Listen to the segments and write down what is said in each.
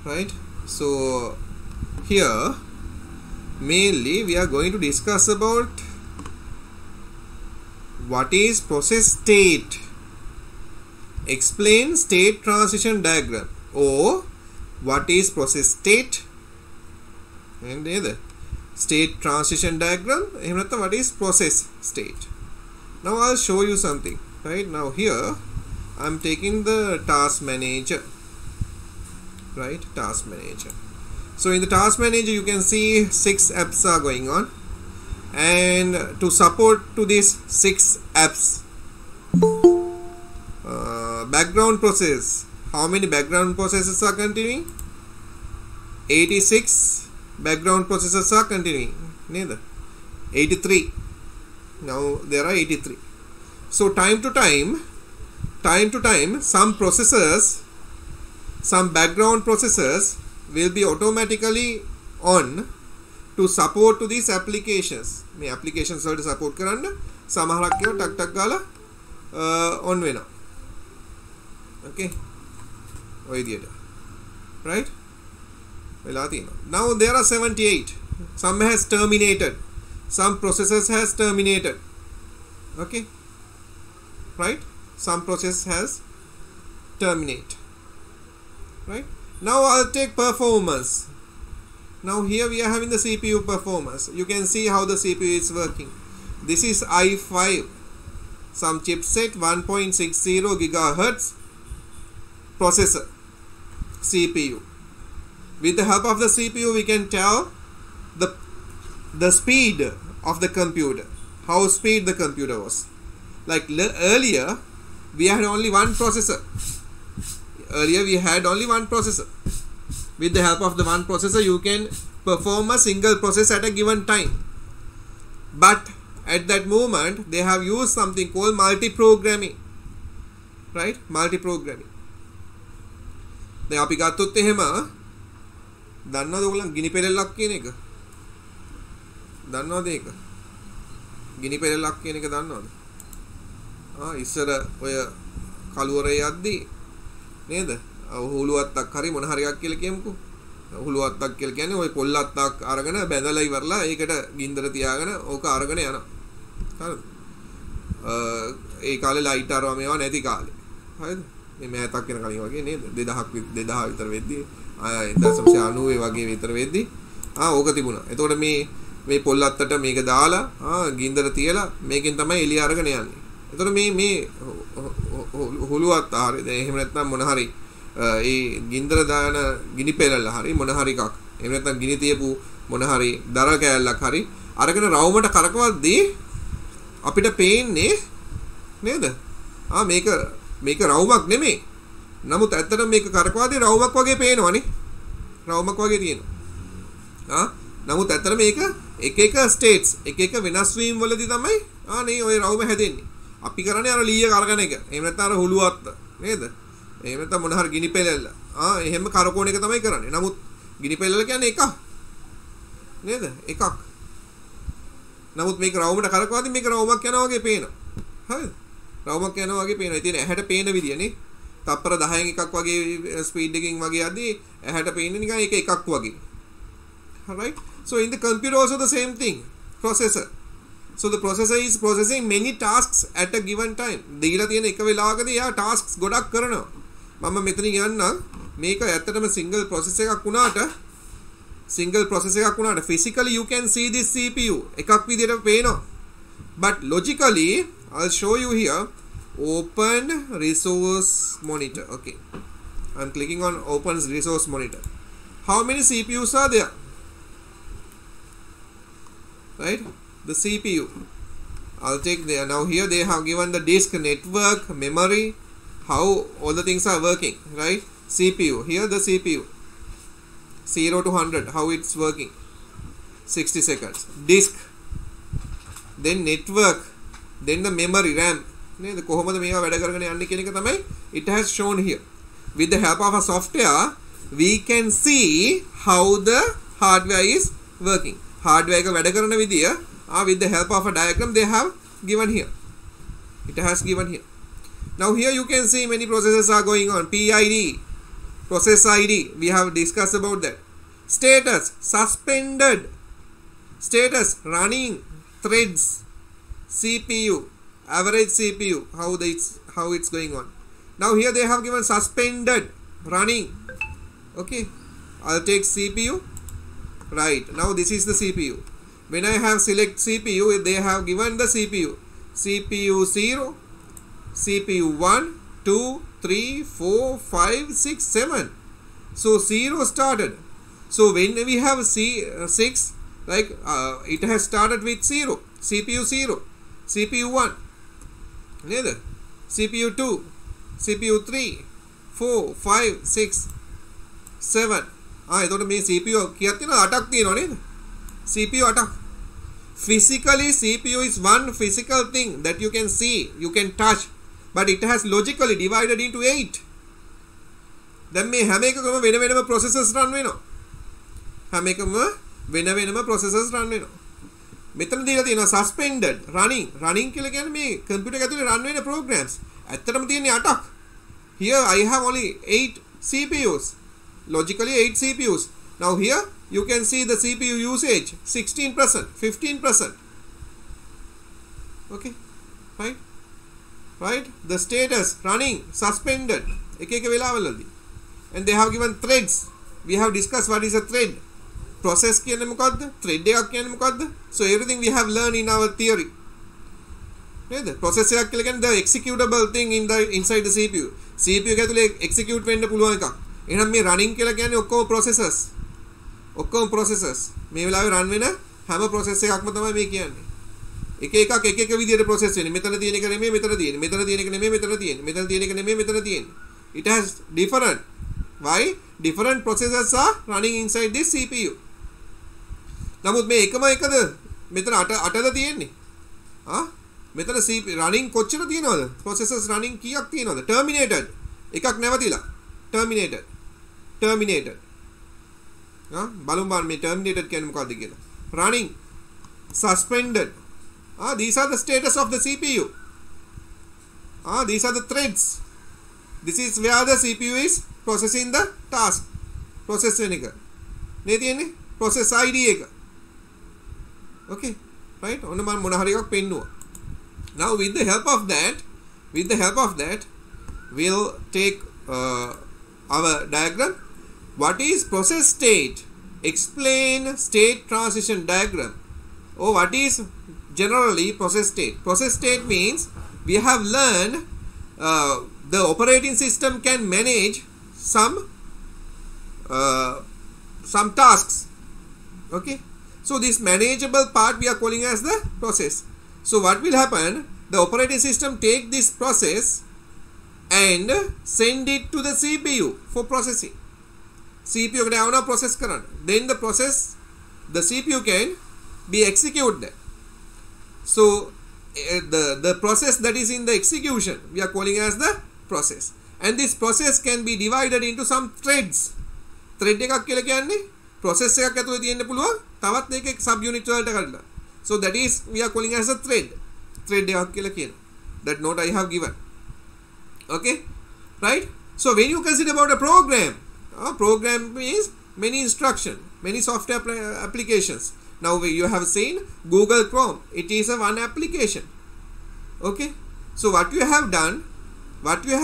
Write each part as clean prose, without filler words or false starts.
right? So here mainly we are going to discuss about what is process state. Explain state transition diagram, or what is process state and the state transition diagram, what is process state. Now I'll show you something. Right now here I'm taking the task manager, right? Task manager. So in the task manager you can see 6 apps are going on, and to support to these 6 apps, background process, how many background processes are continuing? 86 background processes are continuing, neither 83. Now there are 83. So time to time some processors, some background processors will be automatically on to support to these applications. මේ applications වලට support කරන්න සමහරක් ඒවා ටක් ටක් ගාලා on වෙනවා. Okay, ඔය විදියට, right? වෙලා තියෙනවා. Now there are 78. Some has terminated, some processes has terminated. Okay, right? Some process has terminate, right? Now I'll take performance. Now here we are having the CPU performance. You can see how the CPU is working. This is i5, some chipset, 1.60 gigahertz processor, CPU. With the help of the CPU we can tell the speed of the computer, how speed the computer was. Like earlier we had only one processor. With the help of the one processor you can perform a single process at a given time. But at that moment they have used something called multi-programming, right? Multi-programming. දැන් අපි ගත්තොත් එහෙම දන්නවද ඔයගොල්ලන් ගිනි පෙරෙල්ලක් කියන එක? දන්නවද ඒක? ගිනි පෙරෙල්ලක් කියන එක දන්නවද? ඉස්සර ඔය කලුවරේ යද්දී නේද? හුළුවත්තක් හරි මොන හරි එකක් කියලා කියමුකෝ. හුළුවත්තක් කියලා කියන්නේ ওই පොල්ලත්තක් අරගෙන බැඳලා ඉවරලා ඒකට ගින්දර තියාගෙන ඕක අරගෙන යනවා. හරිද? ඒ කාලේ ලයිට් ආරව මේවා නැති කාලේ. හරිද? මේ මෑතක් වෙන කලින් වගේ නේද? 2000 විතර වෙද්දී 1990 වගේ විතර වෙද්දී ඕක තිබුණා. එතකොට මේ පොල්ලත්තට මේක දාලා ගින්දර තියලා මේකෙන් තමයි එළිය අරගෙන යන්නේ. එතකොට මේ හුළුවත් හරිද? එහෙම නැත්නම් මොන හරි ඒ ගින්දර දාන ගිනි පෙරල්ල හරි මොන හරි එකක්, එහෙම නැත්නම් ගිනි තියපු මොන හරි දර කෑල්ලක් හරි අරගෙන රවුමට කරකවද්දී අපිට පේන්නේ නේද? මේක රවුමක් නෙමෙයි. නමුත් ඇත්තටම මේක කරකවද්දී රවුමක් වගේ පේනවනේ. රවුමක් වගේ තියෙනවා. නමුත් ඇත්තටම මේක එක ස්ටේට්ස් එක වෙනස් වීම වලදී තමයි නේ ওই රවුම හැදෙන්නේ. අපි කරන්නේ අර ලීය කරගෙන එක. එහෙම නැත්නම් අර හුළුවත් නේද? එහෙම නැත්නම් මොන හරි ගිනි පෙරල්ල. එහෙම කරකෝන එක තමයි කරන්නේ. නමුත් ගිනි පෙරල්ල කියන්නේ එකක්. නේද? එකක්. නමුත් මේක රවුමට කරකවද්දී මේක රවුමක් යනවා වගේ පේනවා. හරිද? රවුමක් යනවා වගේ පේනවා. ඉතින් ඇහැට පේන විදිය නේ. තප්පර 10න් එකක් වගේ ස්පීඩ් එකකින් වගේ යද්දී ඇහැට පේන්නේ නිකන් ඒක එකක් වගේ. Right? So in the computer also the same thing. Processor. So the processor is processing many tasks at a given time. දීලා තියෙන එක වෙලාවකදී එයා tasks ගොඩක් කරනවා. මම මෙතනින් යන්නම්. මේක ඇත්තටම single process එකක් වුණාට physically you can see this CPU එකක් විදියට පේනවා. But logically I'll show you here. Open resource monitor. Okay, I'm clicking on open resource monitor. How many CPUs are there? Right, the CPU. I'll take there. Now here they have given the disk, network, memory, how all the things are working, right? CPU, here the CPU 0 to 100 how it's working, 60 seconds. Disk, then network, then the memory, RAM. නේද? කොහොමද මේවා වැඩ කරගෙන යන්නේ කියන එක තමයි it has shown here. With the help of a software we can see how the hardware is working. Hardware එක වැඩ කරන විදිය with the help of a diagram they have given here. It has given here. Now here you can see many processes are going on. PID, process ID, we have discussed about that. Status, suspended. Status, running threads, CPU, average CPU, how it's going on. Now here they have given suspended, running. Okay, I'll take CPU. Right, now this is the CPU. When I have select CPU, they have given the CPU. CPU 0, CPU 1, 2, 3, 4, 5, 6, 7. So 0 started. So when we have 6, like it has started with 0. CPU 0, CPU 1, neither. CPU 2, CPU 3, 4, 5, 6, 7. එතකොට මේ CPU කීයක් තියෙනවද? 8ක් තියෙනවා නේද? CPU 8ක්. Physically CPU is one physical thing that you can see, you can touch, but it has logically divided into 8. දැන් මේ හැම එකකම වෙන වෙනම processors run වෙනවා. හැම එකම වෙන වෙනම processors run වෙනවා. මෙතන දීලා තියෙනවා suspended, running කියලා කියන්නේ මේ computer එක ඇතුලේ run වෙන programs. ඇත්තටම තියෙන්නේ 8ක්. Here I have only 8 CPUs. Logically 8 CPUs. Now here you can see the CPU usage 16%, 15%. Okay, right. The status, running, suspended. එක වෙලාවලදී. And they have given threads. We have discussed what is a thread. Process කියන්නේ මොකද්ද? Thread එකක් කියන්නේ මොකද්ද? So everything we have learned in our theory. නේද? Process එකක් කියලා කියන්නේ the executable thing inside the CPU. CPU එක ඇතුලේ execute වෙන්න පුළුවන් එකක්. එහෙනම් මේ running කියලා කියන්නේ ඔක්කොම processors. මේ වෙලාවේ run වෙන හැම process එකක්ම තමයි මේ කියන්නේ. එක එකක් එක එක විදිහට process වෙන්නේ. මෙතන තියෙන එක නෙමෙයි මෙතන තියෙන්නේ. මෙතන තියෙන එක නෙමෙයි මෙතන තියෙන්නේ. මෙතන තියෙන එක නෙමෙයි මෙතන තියෙන්නේ. It has different. Why? Different processors are running inside this CPU. නමුත් මේ එකම එකද මෙතන 8ද තියෙන්නේ. මෙතන CPU running කොච්චර තියෙනවද? processors running කීයක් තියෙනවද? Terminated. එකක් නැවතිලා. Terminated. බලමු මේ terminated කියන්නේ මොකක්ද කියලා. Running, suspended. These are the status of the CPU. These are the threads. This is where the CPU is processing the task. Process වෙන එක. නේ තියෙන්නේ? Process ID එක. Okay, right? ඔන්න මම මොන හරි එකක් පෙන්නුවා. Now with the help of that we'll take our diagram. What is process state? Explain state transition diagram. Or what is generally process state? Process state means we have learned the operating system can manage some tasks. Okay, so this manageable part we are calling as the process. So what will happen? The operating system take this process and send it to the CPU for processing. CPU එකට යවනවා process කරන්න. Then the CPU can be executed. So the process that is in the execution we are calling as the process. And this process can be divided into some threads. Thread එකක් කියලා කියන්නේ process එකක් ඇතුලේ තියෙන්න පුළුවන් තවත් එකක sub unit වලට කඩලා. So that is we are calling as a thread. Thread එකක් කියලා කියනවා. That note I have given. Okay, right? So when you consider about a program, program means many instruction, many software applications. Now you have seen Google Chrome, it is a one application. Okay, so what you have done, you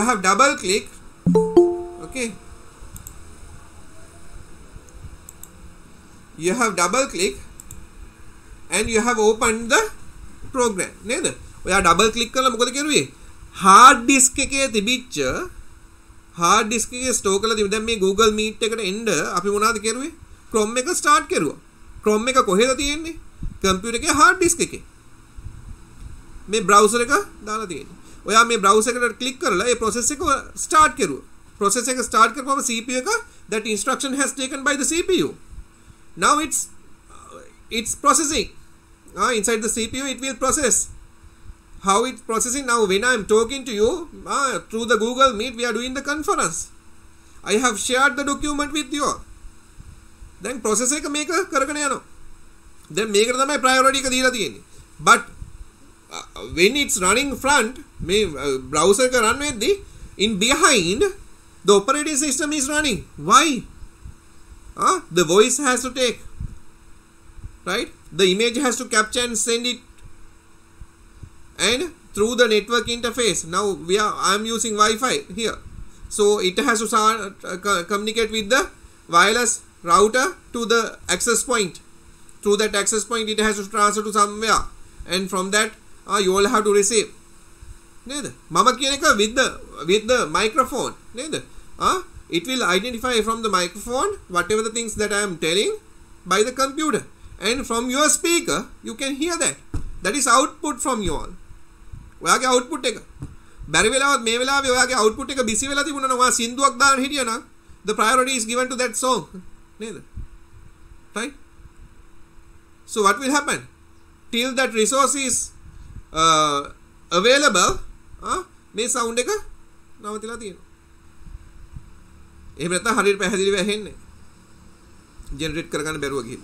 have double click. Okay, you have double click and you have opened the program. නේද? ඔයා double click කරලා මොකද කරුවේ? hard disk එකේ තිබිච්ච hard disk එකේ store කරලා තිබුණ දැන් මේ Google Meet එකට එන්න අපි මොනවද කරුවේ? Chrome එක start කරුවා. Chrome එක කොහෙද තියෙන්නේ? computer එකේ hard disk එකේ. මේ browser එක දාලා තියෙන්නේ. ඔයා මේ browser එකට click කරලා ඒ process එක start කරුවා. Process එක start කරපුවම CPU එක that instruction has taken by the CPU. Now it's processing. Inside the CPU it will process. How it's processing now? When I am talking to you through the Google Meet, we are doing the conference. I have shared the document with you. Then process එක මේක කරගෙන යනවා. Then මේකට තමයි priority එක දීලා තියෙන්නේ. But when it's running front, මේ browser එක run වෙද්දී in behind the operating system is running. Why? The voice has to take, right? The image has to capture and send it, and through the network interface. Now I am using Wi-Fi here, so it has to communicate with the wireless router to the access point. Through that access point, it has to transfer to somewhere, and from that you all have to receive. නේද? මම කියන එක with the microphone. නේද? It will identify from the microphone whatever the things that I am telling by the computer, and from your speaker you can hear that. That is output from you all. ඔයාගේ output එක. බැරි වෙලාවත් මේ වෙලාවේ ඔයාගේ output එක busy වෙලා තිබුණා නම් ඔයා සින්දුවක් දාන්න හිටියා නම් the priority is given to that song. නේද? Right? So what will happen? Till that resource is available, මේ sound එක නවතිලා තියෙනවා. එහෙම නැත්නම් හරියට පැහැදිලිව ඇහෙන්නේ. generate කරගන්න බැරුව ගිහින්.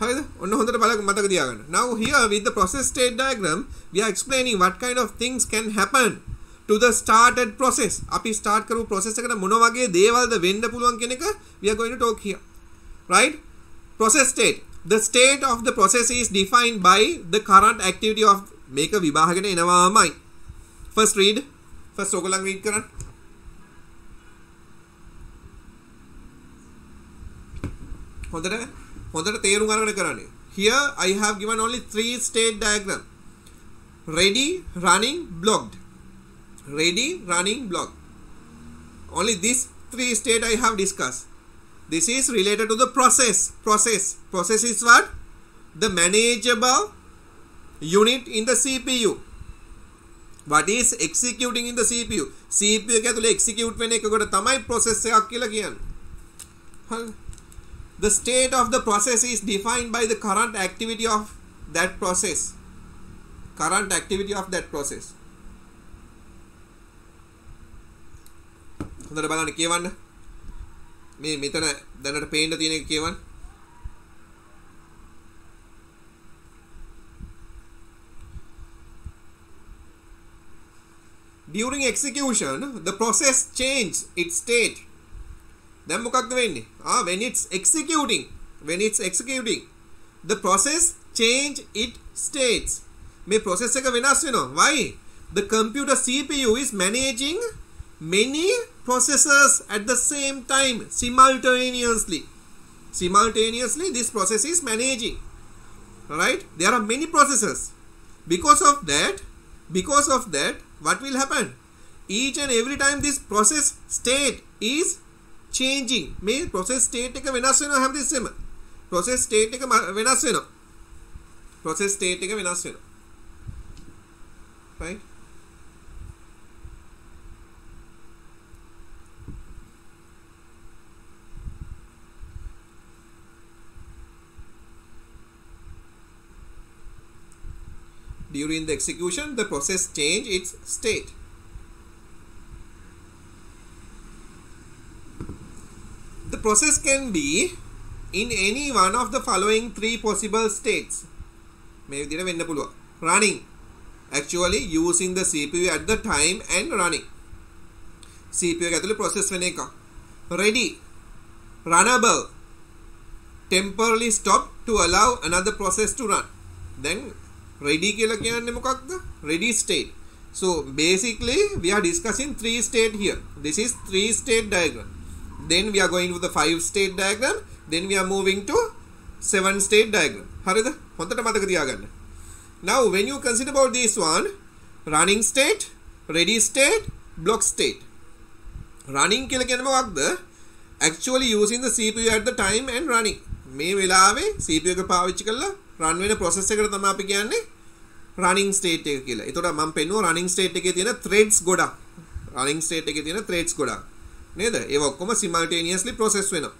හරිද? ඔන්න හොඳට බලන්න මතක තියාගන්න. Now here with the process state diagram we are explaining what kind of things can happen to the started process. අපි start කරපු process එකට මොන වගේ දේවල්ද වෙන්න පුළුවන් කියන එක we are going to talk here. Right? Process state. The state of the process is defined by the current activity of මේක විභාගයට එනවාමයි. First read. First ඔයගොල්ලන් read කරන්න. හොඳට තේරුම් අරගෙන කරන්නේ. Here I have given only 3 state diagram. Ready, running, blocked. Ready, running, blocked. Only these 3 state I have discussed. This is related to the process. Process is what? The manageable unit in the CPU. What is executing in the CPU? CPU එක ඇතුලේ execute වෙන එකකට තමයි process එකක් කියලා කියන්නේ. The state of the process is defined by the current activity of that process. Current activity of that process. හොඳට බලන්න කියවන්න. මේ මෙතන දැනට පේන්න තියෙන එක කියවන්න. During execution, the process changes its state. Then මොකක්ද වෙන්නේ? When it's executing, the process change its states. මේ process එක වෙනස් වෙනවා. Why? The computer CPU is managing many processors at the same time simultaneously. This process is managing. Right? There are many processors. Because of that, what will happen? Each and every time this process state is changing. මේ process state එක වෙනස් වෙනවා හැමතිස්සෙම. process state එක වෙනස් වෙනවා. Right? During the execution, the process change its state. The process can be in any one of the following 3 possible states. මේ විදිහට වෙන්න පුළුවන්. Running, actually using the CPU at the time and running. CPU එක ඇතුලේ process වෙන එක. Ready, runnable, temporarily stop to allow another process to run. Then ready කියලා කියන්නේ මොකක්ද? Ready state. So basically we are discussing 3 state here. This is 3 state diagram. Then we are going to the 5 state diagram. Then we are moving to 7 state diagram. හරිද? හොඳට මතක තියාගන්න. Now when you consider about this one, running state, ready state, block state. Running කියලා කියන්නේ මොකක්ද? Actually using the CPU at the time and running. මේ වෙලාවේ CPU එක පාවිච්චි කරලා run වෙන process එකට තමයි අපි කියන්නේ running state එක කියලා. ඒතකොට මම පෙන්නුවා running state එකේ තියෙන threads ගොඩක්. running state එකේ තියෙන threads ගොඩක්. නේද? ඒව ඔක්කොම simultaneously process වෙනවා.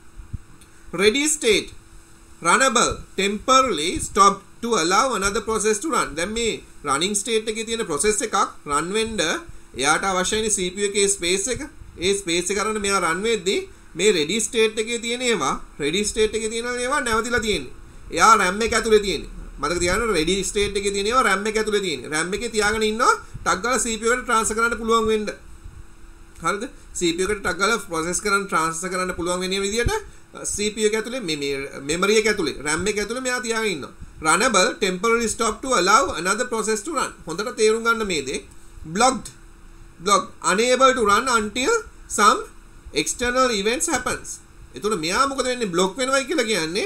Ready state, runnable, temporarily stopped to allow another process to run. දැන් මේ running state එකේ තියෙන process එකක් run වෙන්න එයාට අවශ්‍යයි CPU එකේ space එක. ඒ space එක අරගෙන මෙයා run වෙද්දී මේ ready state එකේ තියෙන ඒවා නැවතිලා තියෙන්නේ. එයා RAM එක ඇතුලේ තියෙන්නේ. මතක තියාගන්න ready state එකේ තියෙන ඒවා RAM එක ඇතුලේ තියෙන්නේ. RAM එකේ තියාගෙන ඉන්නවා ටක් ගාලා CPU එකට transfer කරන්න පුළුවන් වෙන්න. හරිද? CPU එකට ටක් ගාලා process කරන්න transfer කරන්න පුළුවන් වෙන විදියට CPU එක ඇතුලේ මේ memory එක ඇතුලේ RAM එක ඇතුලේ මෙයා තියාගෙන ඉන්නවා. Runnable temporary stop to allow another process to run. හොඳට තේරුම් ගන්න මේ දේ. Blocked unable to run until some external events happens. එතකොට මෙයා මොකද වෙන්නේ? block වෙනවයි කියලා කියන්නේ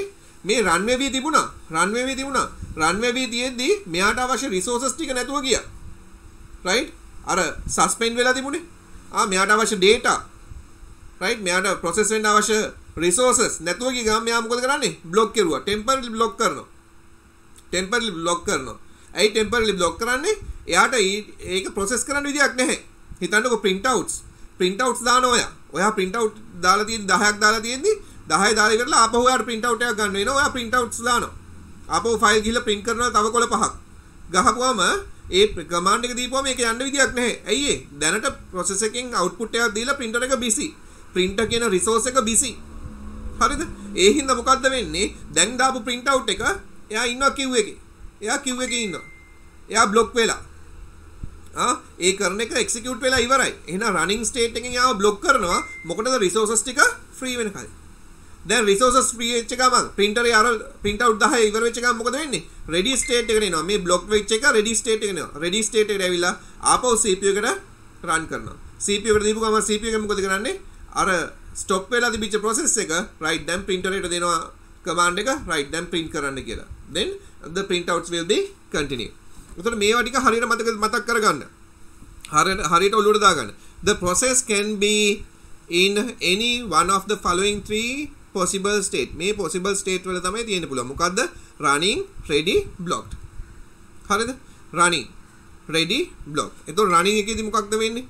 මේ run වෙවි තිබුණා. run වෙවි තියෙද්දි මෙයාට අවශ්‍ය resources ටික නැතුව ගියා. right? අර suspend වෙලා තිබුණේ. මෙයාට අවශ්‍ය data. right? මෙයාට process වෙන්න අවශ්‍ය resources නැතුව ගිය ගමන් මෙයා මොකද කරන්නේ? block කරුවා. temporarily block කරනවා. ඇයි temporarily block කරන්නේ? එයාට ඒක process කරන්න විදියක් නැහැ. හිතන්නකො printouts දානවා ඔයා printout දාලා තියෙන 10ක් දාලා තියෙද්දි 10 දාලා ඉවරලා ආපහු ඔයාට printout එකක් ගන්න වෙනවා. ඔයා printouts දානවා. ආපහු file ගිහලා print කරනවා තව කොළ 5ක්. ගහපුවම ඒ command එක දීපුවම මේක යන්න විදියක් නැහැ. ඇයි ඒ? දැනට process එකෙන් output එකක් දීලා printer එක busy. printer කියන resource එක busy. හරිද? ඒ හින්දා මොකද්ද වෙන්නේ? දැන් දාපු printout එක එයා ඉන්නවා queue එකේ. ඉන්නවා. එයා block වෙලා. ඒ කරන එක execute වෙලා ඉවරයි. එහෙනම් running state එකෙන් යාව block කරනවා. මොකටද resources ටික free වෙනකල්. දැන් resources free වෙච්ච ගමන් printer එකේ අර print out 10 ඉවර වෙච්ච ගමන් මොකද වෙන්නේ? ready state එකට එනවා. මේ block වෙච්ච එක ready state එකට එනවා. ready state එකට ඇවිල්ලා ආපහු CPU එකට run කරනවා. CPU එකට දීපු ගමන් CPU එක මොකද කරන්නේ? අර stop වෙලා තිබිච්ච process එක right දැන් printer එකට දෙනවා command එක right දැන් print කරන්න කියලා. then the printouts will be continue. එතකොට මේවා ටික හරියට මතක් කරගන්න. හරියට ඔළුවට දාගන්න. The process can be in any one of the following 3 possible state. මේ possible state වල තමයි තියෙන්න පුළුවන්. මොකද්ද? running, ready, blocked. හරිද? running, ready, blocked. එතකොට running එකේදී මොකක්ද වෙන්නේ?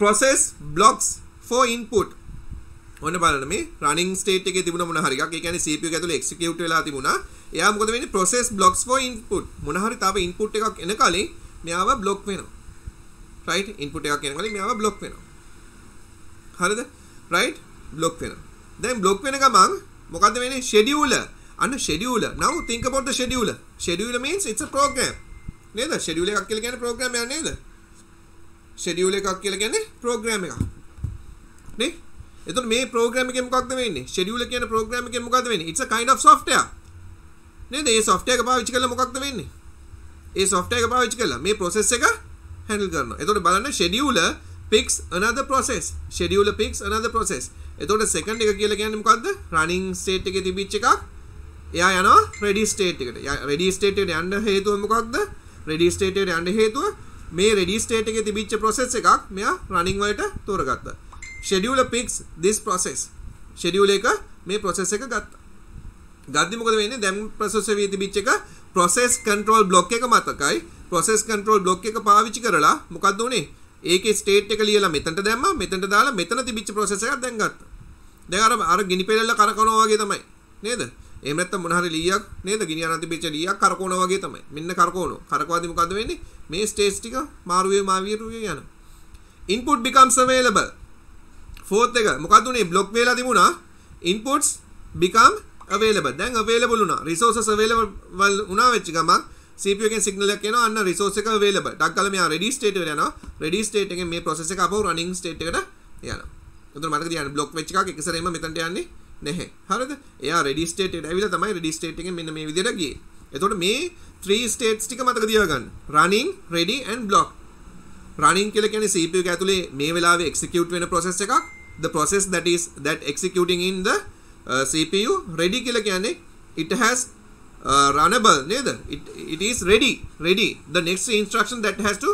process blocks for input. ඔන්න බලන්න මේ running state එකේ තිබුණ මොන හරි එකක්. ඒ කියන්නේ CPU එක ඇතුලේ execute වෙලා තිබුණා. එයා මොකද වෙන්නේ? process blocks for input. මොන හරි තව input එකක් එන කලින් මෙයාව block වෙනවා. right? input එකක් එන කලින් මෙයාව block වෙනවා. හරිද? right? block වෙනවා. දැන් block වෙන ගමන් මොකද්ද වෙන්නේ? scheduler. scheduler. Now think about the scheduler. Scheduler means it's a program. නේද? scheduler එකක් කියලා කියන්නේ program එකක් නේද? scheduler එකක් කියලා කියන්නේ program එකක්. නේ? එතකොට මේ program එකේ මොකක්ද වෙන්නේ? scheduler කියන program එකේ මොකක්ද වෙන්නේ? It's a kind of software. නේද? මේ software එක පාවිච්චි කරලා මොකක්ද වෙන්නේ? ඒ software එක පාවිච්චි කරලා මේ process එක handle කරනවා. එතකොට බලන්න scheduler picks another process. එතකොට second එක කියලා කියන්නේ මොකද්ද? running state එකේ තිබිච්ච එකක්. එයා යනවා ready state එකට. ready state එකට යන්න හේතුව මොකක්ද? ready state එකට යන්න හේතුව මේ ready state එකේ තිබිච්ච process එකක් මෙයා running වලට තෝරගත්තා. scheduler picks this process. scheduler එක මේ process එක ගත්තා. ගද්දි මොකද වෙන්නේ? දැන් process එකේ තිබිච්ච එක process control block එක මතකයි. process control block එක පාවිච්චි කරලා මොකද්ද උනේ? ඒකේ state එක ලියලා මෙතනට දැම්මා. මෙතනට දාලා මෙතන තිබිච්ච process එකක් දැන් ගත්තා. දැන් අර ගිනි පෙළෙල්ල කරකවනවා වගේ තමයි. නේද? එහෙම නැත්නම් මොන හරි ලීයක් නේද? ගිනි අනන්ත තිබිච්ච ලීයක් කරකවනවා වගේ තමයි. මෙන්න කරකවනවා. කරකවාදී මොකද්ද වෙන්නේ? මේ stage ටික මාරු යනවා. input becomes available. fourth එක මොකද්ද උනේ? block වෙලා තිබුණා. inputs become available. දැන් available වුණා. resources available වුණා වෙච්ච ගමන් CPU එකෙන් signal එකක් එනවා. අන්න resource එක available. ඩක් ගාලා මෙයා ready state එකට යනවා. ready state එකෙන් මේ process එක අපව running state එකට යනවා. එතකොට මතක තියාගන්න block වෙච්ච එකක් එක සැරේම මෙතනට යන්නේ නැහැ. හරිද? එයා ready state එකට ඇවිල්ලා තමයි ready state එකෙන් මෙන්න මේ විදිහට ගියේ. එතකොට මේ 3 states ටික මතක තියාගන්න. running, ready and block. running කියලා කියන්නේ CPU එක ඇතුලේ මේ වෙලාවේ execute වෙන process එකක්. the process that executing in the CPU. ready කියලා කියන්නේ it has runnable නේද? it is ready. the next instruction that has to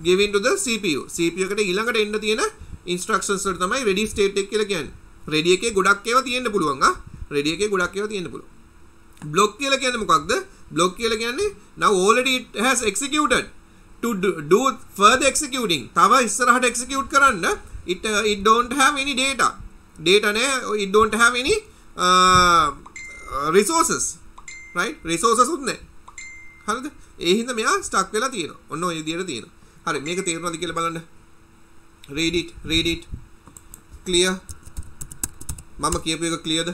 give into the CPU එකට ඊළඟට එන්න තියෙන instructions වලට තමයි ready state එක කියලා කියන්නේ. ready එකේ ගොඩක් ඒවා තියෙන්න පුළුවන්. block කියලා කියන්නේ මොකක්ද? block කියලා කියන්නේ now already it has executed to do further executing. තව ඉස්සරහට execute කරන්න it don't have any data නෑ. it don't have any resources. right? resources උත් නැහැ. හරිද? ඒ හින්දා මෙයා stuck වෙලා තියෙනවා. ඔන්න ඔය විදියට තියෙනවා. හරි මේක තේරුණාද කියලා බලන්න. read it clear. මම කියපු එක clearද?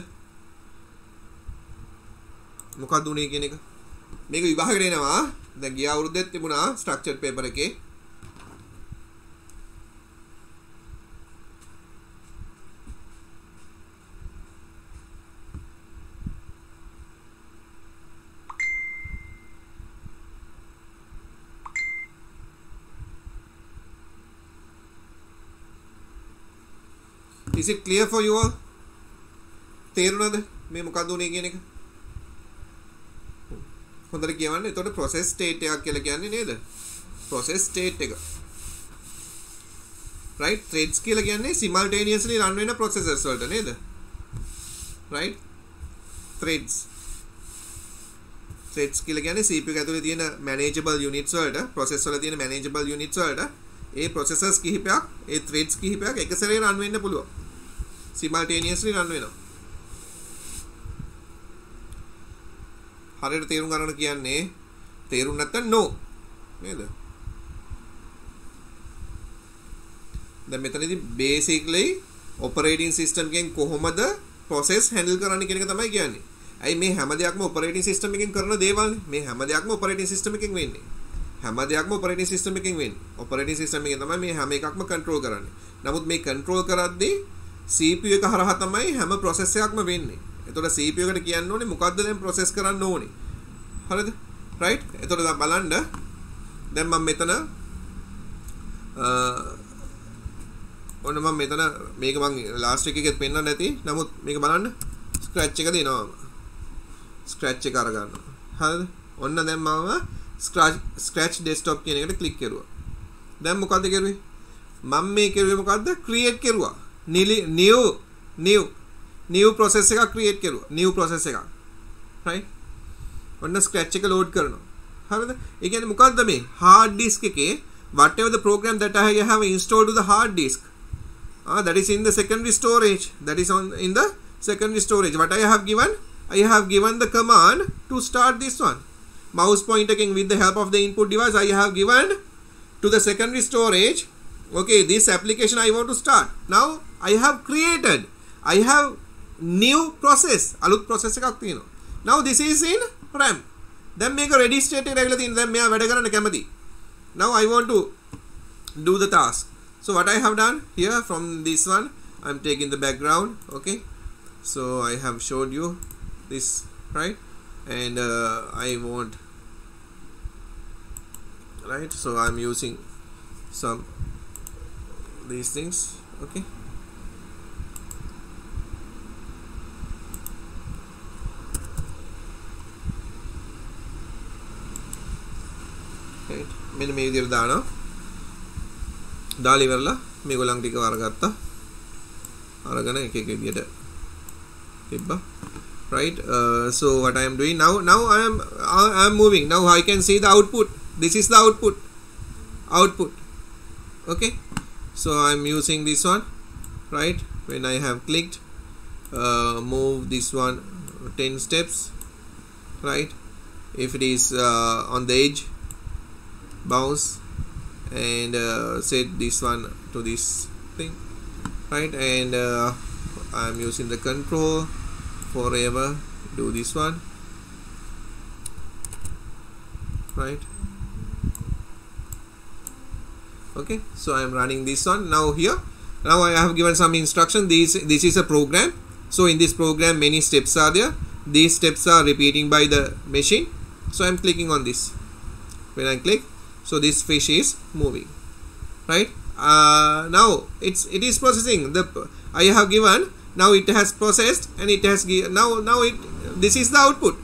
මොකක්ද උනේ කියන එක? මේක විභාගෙට එනවා. දැන් ගිය අවුරුද්දෙත් තිබුණා structured paper එකේ. is it clear for you all? තේරුණාද මේ මොකක්ද උනේ කියන එක? හොඳට කියවන්න. එතකොට process state එකක් කියලා කියන්නේ නේද? process state එක. right? threads කියලා කියන්නේ simultaneously run වෙන processors වලට නේද? right? threads කියලා කියන්නේ CPU එක ඇතුලේ තියෙන manageable units වලට, process වල තියෙන manageable units වලට ඒ processors කිහිපයක්, ඒ threads කිහිපයක් එක සැරේ run වෙන්න පුළුවන්. simultaneously run වෙනවා. හරියට තේරුම් ගන්න කියන්නේ තේරුම් නැත්නම් no නේද? දැන් මෙතනදී basically operating system එකෙන් කොහොමද process handle කරන්න කියන එක තමයි කියන්නේ. ඇයි මේ හැම දෙයක්ම operating system එකෙන් කරන දේවල්නේ. මේ හැම දෙයක්ම operating system එකෙන් වෙන්නේ. හැම දෙයක්ම operating system එකෙන් වෙන්නේ. operating system එකෙන් තමයි මේ හැම එකක්ම control කරන්නේ. නමුත් මේ control කරද්දී CPU එක හරහා තමයි හැම process එකක්ම වෙන්නේ. එතකොට CPU එකට කියන්න ඕනේ මොකද්ද දැන් process කරන්න ඕනේ. හරිද? right? එතකොට දැන් බලන්න දැන් මම මෙතන ඔන්න මම මෙතන මේක මම last week එකෙත් පෙන්නන්න නැති. නමුත් මේක බලන්න scratch එක දෙනවා. scratch එක අරගන්නවා. හරිද? ඔන්න දැන් මම scratch desktop කියන එකට click කරුවා. දැන් මොකද්ද කරුවේ? මම මේ කරුවේ මොකද්ද? create කරුවා. new process එකක් create කරුවා. new process එකක්. right? ඔන්න scratch එක load කරනවා. හරිද? ඒ කියන්නේ මොකද්ද මේ hard disk එකේ whatever the program that I have installed to the hard disk, that is in the secondary storage, that is in the secondary storage. What I have given the command to start this one. Mouse pointer with the help of the input device I have given to the secondary storage. Okay, this application I want to start. Now I have new process. Aluth process එකක් තියෙනවා. Now this is in RAM. Then make a ready state එක රැගලා තියෙන. දැන් මෙයා වැඩ කරන්න කැමති. Now I want to do the task. So what I have done here from this one, I am taking the background. Okay, so I have showed you this, right? And I want, right? So I am using some these things. Okay, right? මෙන්න මේ විදිහට දානවා. දාලා ඉවරලා මේගොල්ලන් ටික අරගත්තා. අරගෙන එක එක විදිහට තිබ්බා. Right? So what I am doing now I am moving. Now I can see the output. This is the output. Okay, so I am using this one, right? When I have clicked, move this one 10 steps, right? If it is on the edge, bounce and set this one to this thing, right? And I am using the control forever, do this one, right? Okay, so I am running this one. Now here, now I have given some instruction. This is a program. So in this program many steps are there. These steps are repeating by the machine. So I am clicking on this. When I click, so this fish is moving, right? Now it is processing. I have given, now it has processed and it has now this is the output.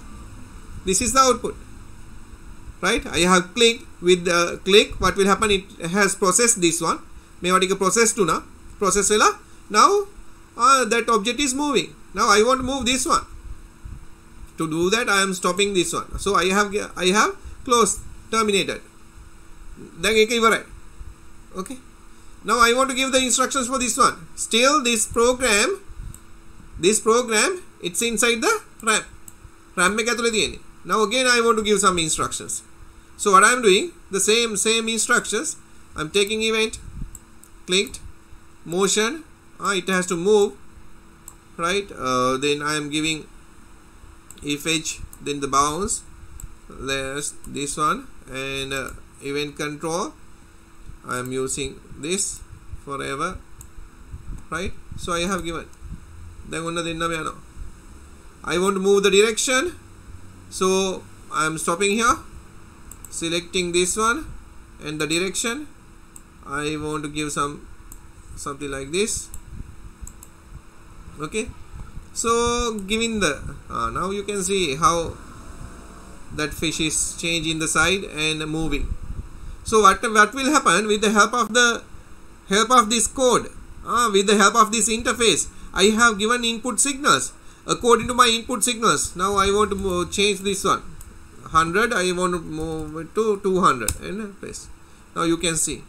Right? I have clicked. With the click, what will happen? It has processed this one. මේවා ටික process තුනා. process වෙලා now that object is moving. Now I want to move this one. To do that, I am stopping this one. So I have closed, terminated. Then ඒක ඉවරයි. Okay. Now I want to give the instructions for this one. Still this program it's inside the RAM. RAM එක ඇතුලේ තියෙන්නේ. Now again I want to give some instructions. So what I am doing, the same instructions. I am taking event, clicked, motion, it has to move, right? Then I am giving if edge, then the bounce, there's this one, and event control. I am using this forever, right? So I have given. Then I want to move the direction, so I am stopping here, selecting this one and the direction. I want to give something like this, Okay, so giving the now you can see how that fish is changing the side and moving. So what will happen with the help of this code, with the help of this interface, I have given input signals according to my input signals. Now I want to change this one 100, I want to move it to 200 and press. Now you can see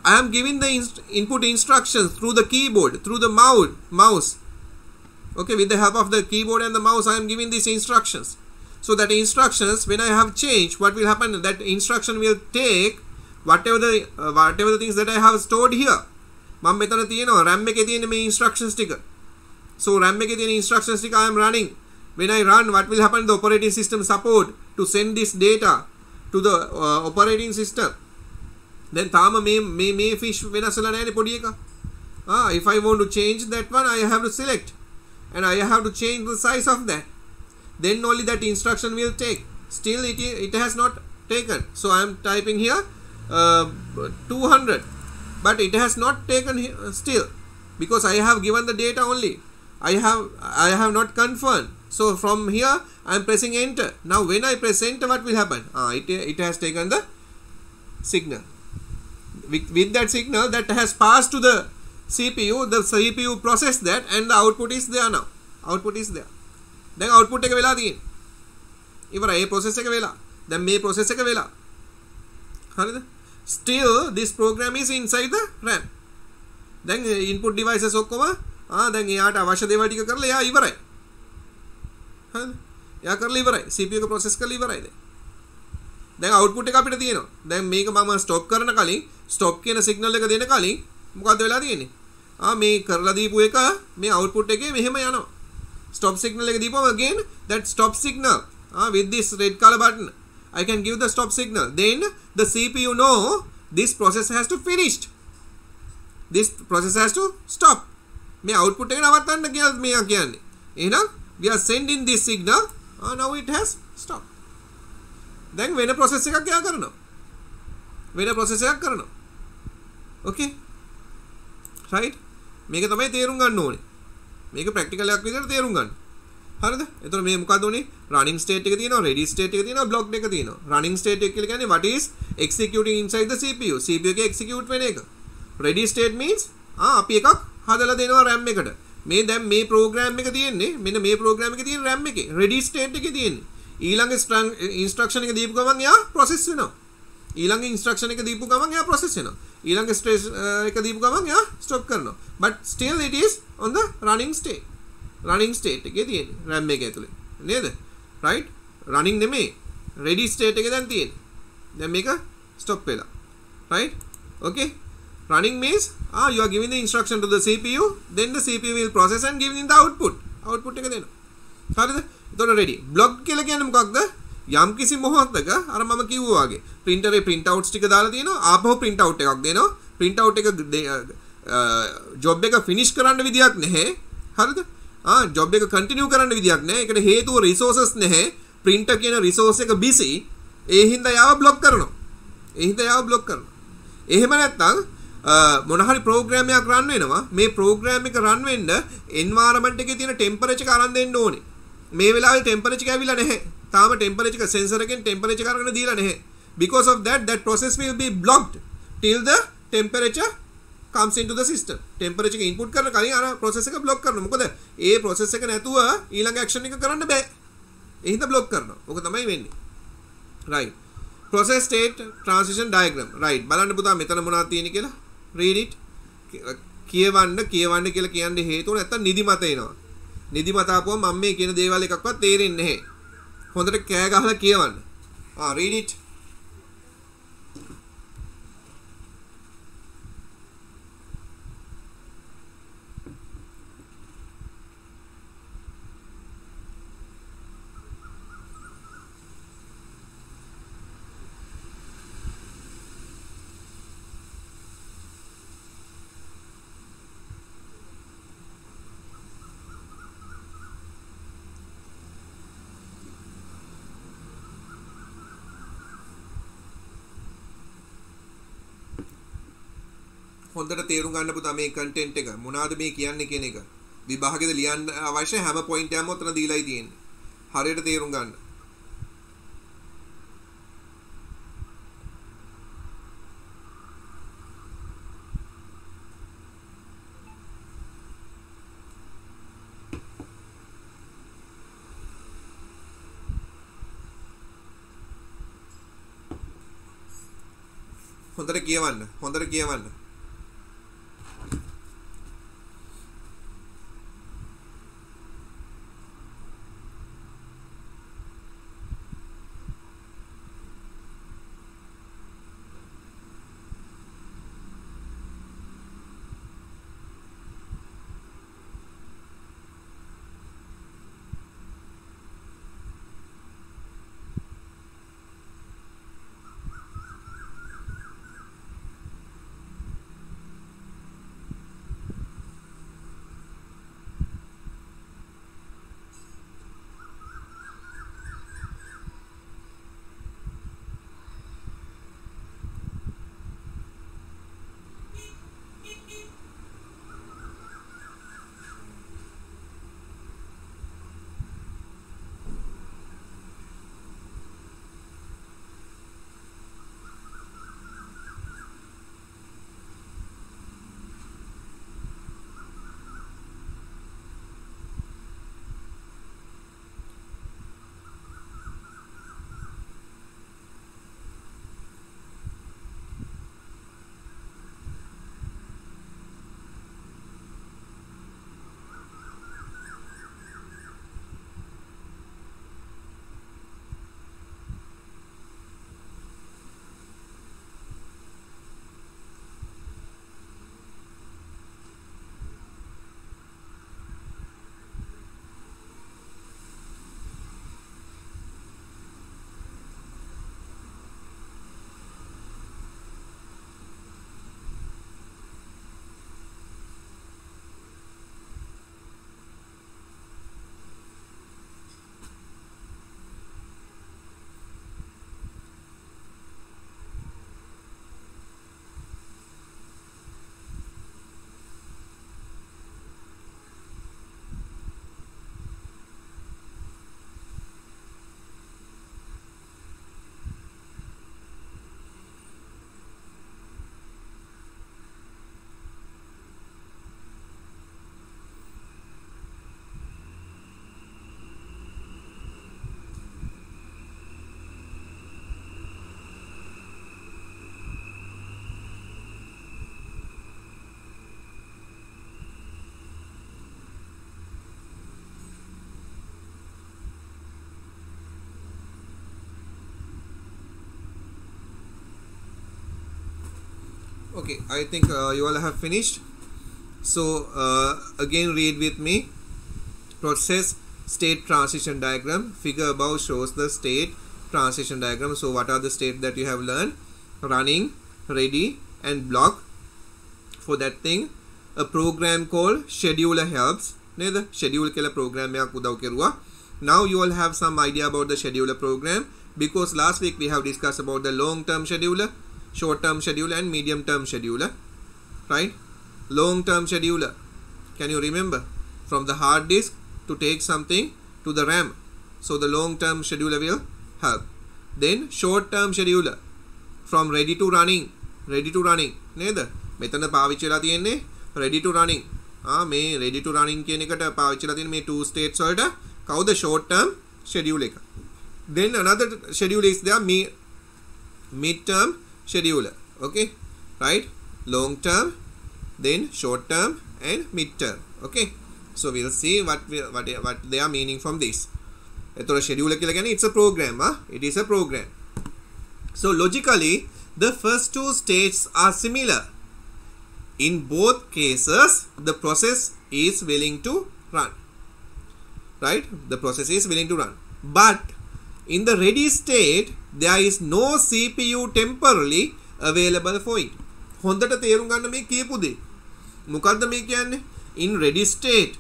I am giving the input instructions through the keyboard, through the mouse. Okay, with the help of the keyboard and the mouse I am giving these instructions. So that instructions, when I have changed, what will happen, that instruction will take whatever the things that I have stored here. මම මෙතන තියෙනවා RAM එකේ තියෙන මේ instructions ටික. So RAM එකේ තියෙන instructions ටික I am running. When I run, what will happen, the operating system support to send this data to the operating system. Then තාම මේ fish වෙනස් වෙලා නැහැ නේ පොඩි එක. If I want to change that one, I have to select and I have to change the size of that. Then only that instruction will take. Still it has not taken. So I am typing here 200, but it has not taken still, because I have given the data only. I have not confirmed. So from here I am pressing enter. Now when I press enter, what will happen? It has taken the signal. With that signal that has passed to the CPU, the CPU processed that and the output is there now. Output is there. Then output එක වෙලා තියෙන්නේ. ඉවරයි මේ process එක වෙලා. දැන් මේ process එක වෙලා. හරිද? Still this program is inside the RAM. දැන් input devices ඔක්කොම දැන් එයාට අවශ්‍ය දේවල් ටික කරලා එයා ඉවරයි. හරිද? එයා කරලා ඉවරයි. CPU එක process කරලා ඉවරයි දැන්. දැන් output එක අපිට තියෙනවා. දැන් මේක මම stop කරන කලින් stop කියන signal එක දෙන කලින් මොකද්ද වෙලා තියෙන්නේ? මේ කරලා දීපු එක මේ output එකේ මෙහෙම යනවා. Stop signal එක දීපුවම again that stop signal with this red color button I can give the stop signal. Then the CPU know this process has to finished. This process has to stop. මේ output එක නවත්තන්න කියලා මෙයා කියන්නේ. එහෙනම් we are sending this signal. Now it has stopped. දැන් වෙන process එකක් එයා කරනවා. වෙන process එකක් කරනවා. Okay? Right? මේක තමයි තේරුම් ගන්න ඕනේ. මේක ප්‍රැක්ටිකල් එකක් විදිහට තේරුම් ගන්න. හරිද? එතකොට මේ මොකද්ද උනේ? running state එක තියෙනවා, ready state එක තියෙනවා, blocked එක තියෙනවා. running state එක කියලා කියන්නේ what is executing inside the CPU. CPU එකේ execute වෙන එක. ready state means අපි එකක් හදලා දෙනවා RAM එකට. මේ දැන් මේ program එක තියෙන්නේ, මෙන්න මේ program එකේ තියෙන RAM එකේ ready state එකේ තියෙන්නේ. ඊළඟ instruction එක දීපු ගමන් එයා process වෙනවා. ඊළඟ instruction එක දීපු ගමන් එයා process වෙනවා. ඊළඟ stage එක දීපු ගමන් එයා stop කරනවා. But still it is on the running state. running state එකේ තියෙන්නේ RAM එක ඇතුලේ. නේද? right? running නෙමෙයි. ready state එකේ දැන් තියෙන්නේ. දැන් මේක stop වෙලා. right? okay? running means you are giving the instruction to the CPU, then the CPU will process and giving the output. output එක දෙනවා. හරිද? එතකොට ready. block කියලා කියන්නේ මොකක්ද? යම් කිසි මොහොතක අර මම කිව්වා වගේ printer එකේ print outs ටික දාලා තියෙනවා. ආපහු print out එකක් දෙනවා. print out එක job එක finish කරන්න විදියක් නැහැ. හරිද? job එක continue කරන්න විදියක් නැහැ. ඒකට හේතුව resources නැහැ. printer කියන resource එක busy. ඒ හින්දා යාව block කරනවා. එහෙම නැත්නම් මොන හරි program එකක් run වෙනවා. මේ program එක run වෙන්න environment එකේ තියෙන temperature එක අරන් දෙන්න ඕනේ. මේ වෙලාවේ temperature එක ඇවිල්ලා නැහැ. තාම temperature sensor එකෙන් temperature එක අරගෙන දීලා නැහැ. Because of that process will be blocked till the temperature comes into the system. temperature එක input කරන කලින් අර process එක block කරනවා. මොකද ඒ process එක නැතුව ඊළඟ action එක කරන්න බෑ. ඒ හින්දා block කරනවා. ඕක තමයි වෙන්නේ. right? process state transition diagram. right? බලන්න පුතා මෙතන මොනවද තියෙන්නේ කියලා. read it. කියවන්න කියලා කියන්නේ හේතුව නැත්තම් නිදිමත එනවා. නිදිමත ආපුවම මම මේ කියන දේවල් එකක්වත් තේරෙන්නේ නැහැ. හොඳට කෑ ගහලා කියවන්න. read it. හොඳට තේරුම් ගන්න පුතා මේ content එක මොනවාද මේ කියන්නේ කියන එක. විභාගෙද ලියන්න අවශ්‍ය හැම පොයින්ට් එකක්ම උතන දීලායි තියෙන්නේ. හරියට තේරුම් ගන්න. හොඳට කියවන්න. හොඳට කියවන්න. Okay, I think you all have finished. So again read with me. Process state transition diagram. Figure above shows the state transition diagram. So what are the states that you have learned? Running, ready and block. For that thing, a program called scheduler helps. The schedule kela program ya kudaw kerua. Now you all have some idea about the scheduler program, because last week we have discussed about the long term scheduler, short term scheduler and medium term scheduler, right? Long term scheduler, can you remember? From the hard disk to take something to the RAM, so the long term scheduler will help. Then short term scheduler, from ready to running neda මෙතන පාවිච්චි වෙලා තියෙන්නේ ready to running. මේ ready to running කියන එකට පාවිච්චි වෙලා තියෙන මේ two states වලට කවුද short term schedule එක. Then another schedule is there, mid term scheduler. Okay, right? Long term, then short term and mid term. Okay, so we'll see what they are meaning from this. එතකොට scheduler කියලා කියන්නේ it's a program. It is a program. So logically the first two states are similar. In both cases the process is willing to run, right? The process is willing to run, but in the ready state there is no CPU temporarily available for it. හොඳට තේරුම් ගන්න මේ කියපු දේ. මොකද්ද මේ කියන්නේ? In ready state,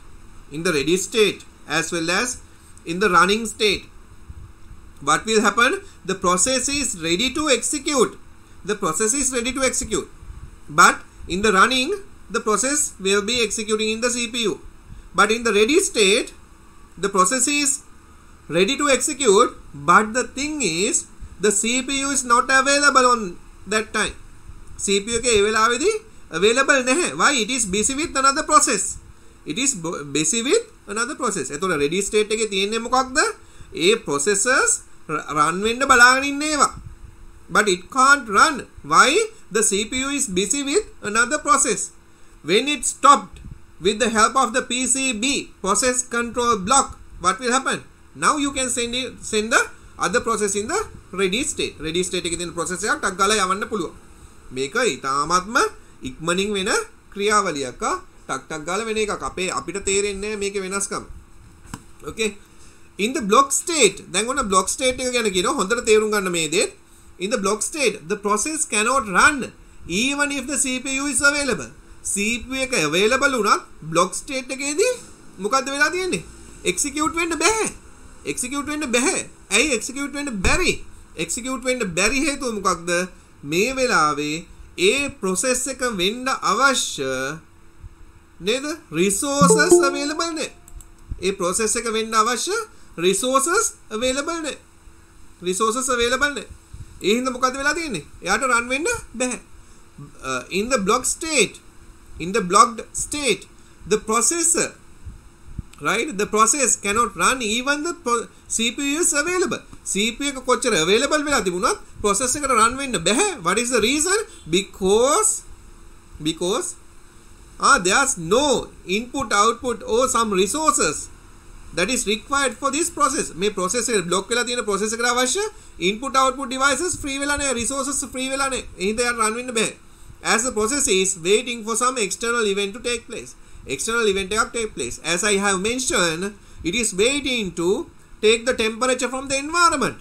in the ready state as well as in the running state, what will happen? The process is ready to execute. The process is ready to execute, but in the running the process will be executing in the CPU. But in the ready state, the process is ready to execute, but the thing is the CPU is not available on that time. CPU එක ඒ වෙලාවේදී available නැහැ. Why? It is busy with another process. It is busy with another process. එතකොට ready state එකේ තියෙන්නේ මොකක්ද? ඒ processes run වෙන්න බලාගෙන ඉන්න ඒවා. But it can't run. Why? The CPU is busy with another process. When it stopped with the help of the PCB, process control block, what will happen? Now you can send the other process in the ready state. Ready state එකේ තියෙන process එකක් ටක් ගාලා යවන්න පුළුවන්. මේක ඊටාත්ම ඉක්මනින් වෙන ක්‍රියාවලියක්. ටක් ගාලා වෙන එකක්. අපිට තේරෙන්නේ නැහැ මේකේ වෙනස්කම. Okay. In the block state, දැන් ඔන්න block state එක ගැන කියනවා. හොඳට තේරුම් ගන්න මේ දේ. In the block state, the process cannot run even if the CPU is available. CPU එක available වුණත් block state එකේදී මොකද්ද වෙලා තියෙන්නේ? Execute වෙන්න බෑ. Execute වෙන්න බෑ. ඇයි execute වෙන්න බැරි? Execute වෙන්න බැරි හේතුව මොකක්ද? මේ වෙලාවේ ඒ process එක වෙන්න අවශ්‍ය නේද? Resources available නැහැ. ඒ process එක වෙන්න අවශ්‍ය resources available නැහැ. Resources available නැහැ. ඒ හින්දා මොකද්ද වෙලා තියෙන්නේ? එයාට run වෙන්න බෑ. In the block state, in the blocked state, the processor, right, the process cannot run even the CPU is available. CPU එක කොච්චර available වෙලා තිබුණත් process එකට run වෙන්න බෑ. What is the reason? Because there's no input output or some resources that is required for this process. මේ process එක block වෙලා තියෙන process එකට අවශ්‍ය input output devices free වෙලා නැහැ, resources free වෙලා නැහැ. ඒ හින්දා යාට run වෙන්න බෑ. As the process is waiting for some external event to take place. External event එකක් take place. As I have mentioned, it is waiting to take the temperature from the environment.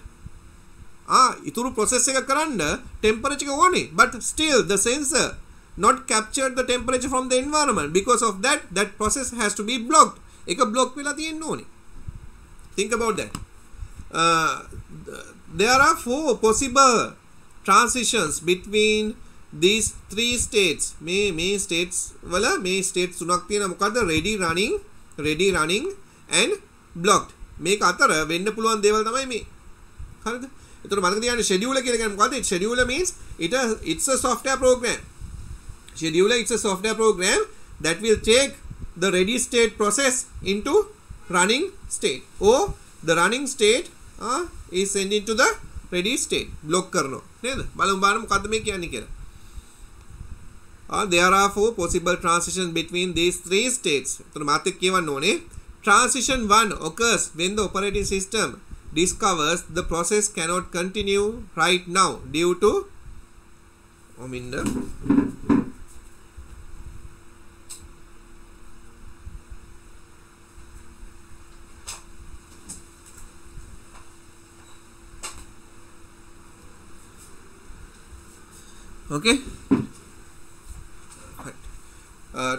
ඉතුරු process එක කරන්න temperature එක ඕනේ. But still the sensor not captured the temperature from the environment. Because of that process has to be blocked. එක block වෙලා තියෙන්න ඕනේ. Think about that. There are 4 possible transitions between these 3 states. මේ states වල මේ states තුනක් තියෙනවා. මොකද්ද? ready running and blocked. මේක අතර වෙන්න පුළුවන් දේවල් තමයි මේ. හරිද? එතකොට මතක තියාගන්න scheduler කියලා කියන්නේ මොකද්ද? Scheduler means it's a software program. Scheduler it's a software program that will take the ready state process into running state, or the running state is sent into the ready state. block කරනවා නේද? බලමු මොකද්ද මේ කියන්නේ කියලා. There are 4 possible transitions between these 3 states. එතන මාත් එක්ක කියවන්න ඕනේ. Transition 1 occurs when the operating system discovers the process cannot continue right now due to okay.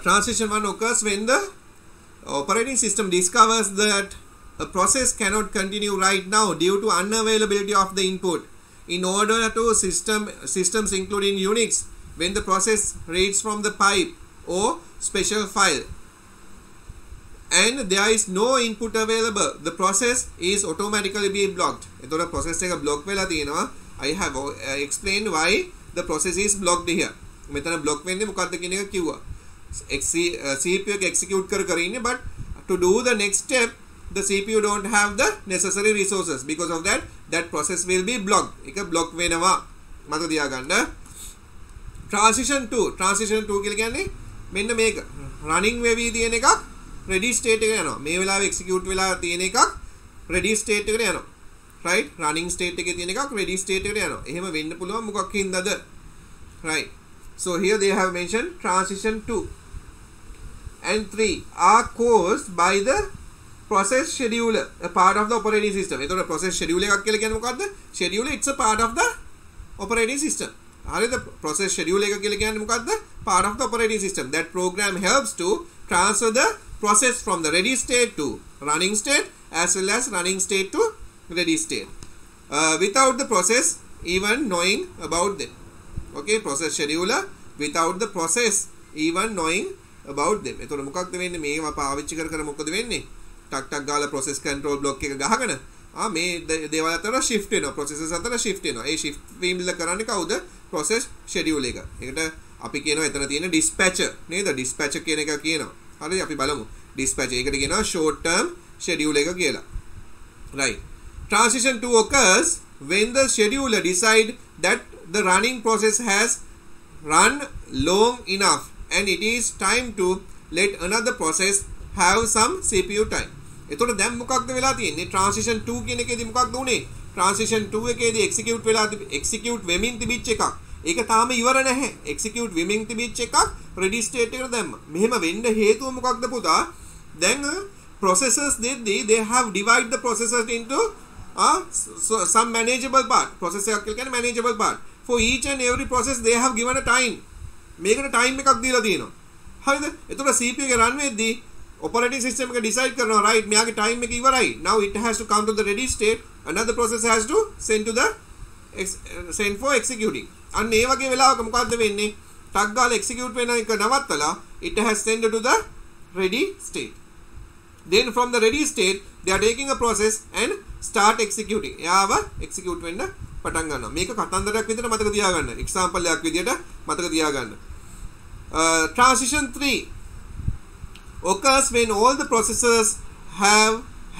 Transition 1 occurs when the operating system discovers that a process cannot continue right now due to unavailability of the input. In order to systems including Unix, when the process reads from the pipe or special file and there is no input available, the process is automatically be blocked. එතකොට process එක block වෙලා තියෙනවා. I have explained why the process is blocked here. මෙතන block වෙන්නේ මොකක්ද කියන එක කිව්වා. CPU එක execute කර ඉන්නේ, but to do the next step the CPU don't have the necessary resources. Because of that process will be blocked. එක block වෙනවා. මතක තියාගන්න. Transition 2 කියලා කියන්නේ මෙන්න මේක. running වෙවි තියෙන එකක් ready state එකට යනවා. මේ වෙලාවේ execute වෙලා තියෙන එකක් ready state එකට යනවා. right? running state එකේ තියෙන එකක් ready state එකට යනවා. එහෙම වෙන්න පුළුවන් මොකක් හින්දාද? right? So here they have mentioned transition 2 and 3 are caused by the process scheduler, a part of the operating system. එතකොට process scheduler එකක් කියලා කියන්නේ මොකද්ද? Scheduler it's a part of the operating system. හරිද? process scheduler එක කියලා කියන්නේ මොකද්ද? part of the operating system. That program helps to transfer the process from the ready state to running state as well as running state to ready state without the process even knowing about them. Okay, process scheduler without the process even knowing about them. එතකොට මොකක්ද වෙන්නේ මේවා පාවිච්චි කර මොකද වෙන්නේ? ටක් ගාලා process control block එක ගහගෙන මේ දේවල් අතර shift වෙනවා, processes අතර shift වෙනවා. ඒ shift වීම කරන්නේ කවුද? process schedule එක. ඒකට අපි කියනවා එතන තියෙන dispatcher නේද? dispatcher කියන එක කියනවා. හරිද? අපි බලමු. dispatcher ඒකට කියනවා short term schedule එක කියලා. Right. Transition 2 occurs when the scheduler decide that the running process has run long enough and it is time to let another process have some CPU time. එතකොට දැන් මොකක්ද වෙලා තියෙන්නේ? transition 2 කියන එකේදී මොකක්ද උනේ? transition 2 එකේදී execute වෙමින් තිබිච්ච එකක්. ඒක තාම ඉවර නැහැ. execute වෙමින් තිබිච්ච එකක් ready state එකට දැම්මා. මෙහෙම වෙන්න හේතුව මොකක්ද පුතා? දැන් processes they have divided the processes into some manageable part. process එකක් කියන්නේ manageable part. For each and every process they have given a time. මේකට time එකක් දීලා තියෙනවා. හරිද? එතකොට CPU එක run වෙද්දී operating system එක decide කරනවා right මෙයාගේ time එක ඉවරයි. Now it has to come to the ready state. Another process has to send for executing. අන්න ඒ වගේ වෙලාවක මොකද්ද වෙන්නේ? ටක් ගාලා execute වෙන එක නවත්තලා it has sent to the ready state. Then from the ready state they are taking a process and start executing. එයාව execute වෙන්න පටන් ගන්නවා. මේක කතන්දරයක් විදිහට මතක තියාගන්න. example එකක් විදිහට මතක තියාගන්න. Transition 3 occurs when all the processes have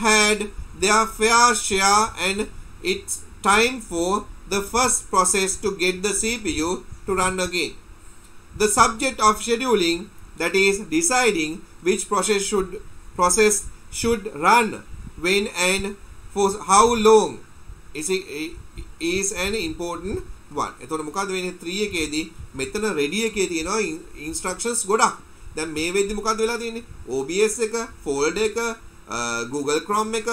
had their fair share and it's time for the first process to get the CPU to run again. The subject of scheduling, that is deciding which process should run when and for how long, is an important one. එතකොට මොකද්ද වෙන්නේ 3 එකේදී මෙතන ready එකේ තියෙනවා instructions ගොඩක්. දැන් මේ වෙද්දි මොකද්ද වෙලා තියෙන්නේ? OBS එක, folder එක, Google Chrome එක,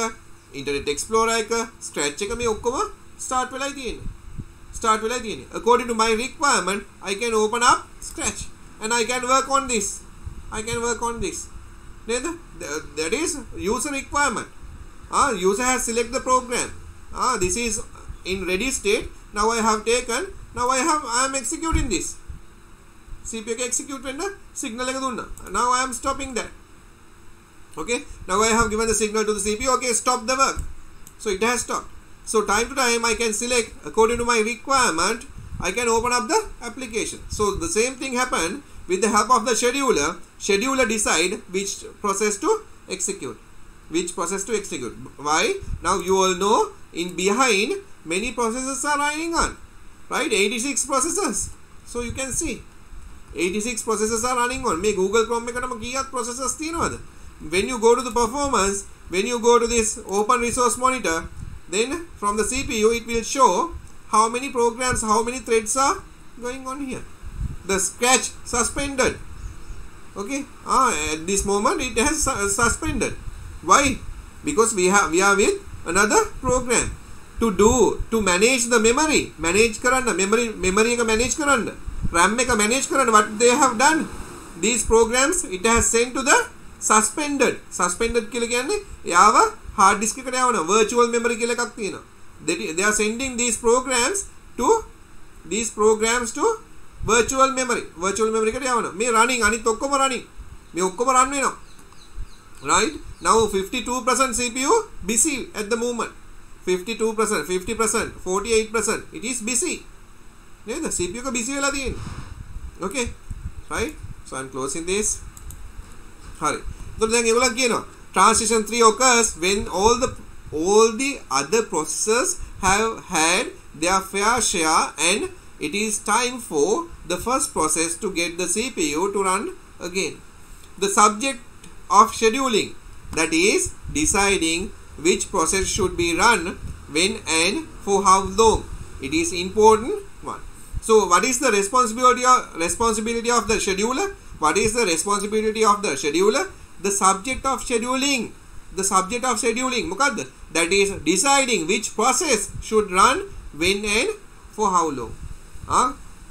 Internet Explorer එක, Scratch එක මේ ඔක්කොම start වෙලා තියෙන්නේ. According to my requirement, I can open up Scratch and I can work on this. නේද? That is user requirement. User has select the program. This is in ready state. Now I have taken. Now I am executing this. CPU එක execute වෙන්න signal එක දුන්නා. Now I am stopping that. Okay. Now I have given the signal to the CPU. Okay, stop the work. So it has stopped. So time to time I can select according to my requirement. I can open up the application. So the same thing happened with the help of the scheduler. Scheduler decide which process to execute. Why? Now you all know in behind many processes are running on. Right? 86 processes. So you can see 86 processes are running on. මේ Google Chrome එකටම කීයක් processes තියෙනවද? When you go to the performance, when you go to this open resource monitor, then from the CPU it will show how many programs, how many threads are going on here. The Scratch suspended. Okay, at this moment it has suspended. Why? Because we are with another program to manage the memory. Manage කරන්න memory එක manage කරන්න, RAM එක manage කරන්න. What they have done? These programs it has sent to the suspended කියලා කියන්නේ යාව hard disk එකට යවන virtual memory කියලා එකක් තියෙනවා. They are sending these programs to virtual memory එකට යවන. මේ running අනිත් ඔක්කොම running. මේ ඔක්කොම run වෙනවා. Right? Now 52% CPU busy at the moment. 52%, 50%, 48%. It is busy. නේද? CPU එක busy වෙලා තියෙන්නේ. Okay? Right? So I'm closing this. හරි. එතකොට දැන් ඒගොල්ලන් කියනවා transition 3 occurs when all the other processes have had their fair share and it is time for the first process to get the CPU to run again. The subject of scheduling, that is deciding which process should be run when and for how long, it is important one. So what is the responsibility of the scheduler? What is the responsibility of the scheduler? The subject of scheduling මොකද්ද? That is deciding which process should run when and for how long.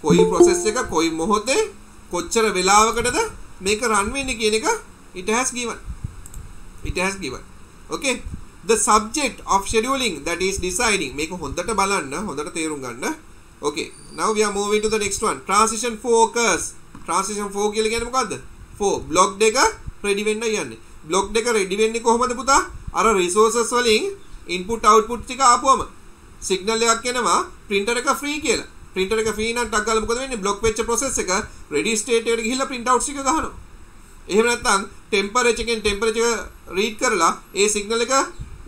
කොයි process එක කොයි මොහොතේ කොච්චර වෙලාවකටද මේක run වෙන්නේ කියන එක it has given. Okay, the subject of scheduling, that is deciding. මේක හොඳට බලන්න, හොඳට තේරුම් ගන්න. Okay, now we are moving to the next one. Transition 4 occurs. Transition 4 කියලා කියන්නේ මොකද්ද? 4 block දෙක ready වෙන්න යන්නේ. block දෙක ready වෙන්නේ කොහොමද පුතා? අර resources වලින් input output ටික ආපුවම signal එකක් එනවා printer එක free කියලා. printer එක free නම් ටක් ගාලා මොකද වෙන්නේ? block වෙච්ච process එක ready state එකට ගිහිල්ලා print outs ටික ගහනවා. එහෙම නැත්නම් temperature එකෙන් temperature read කරලා ඒ signal එක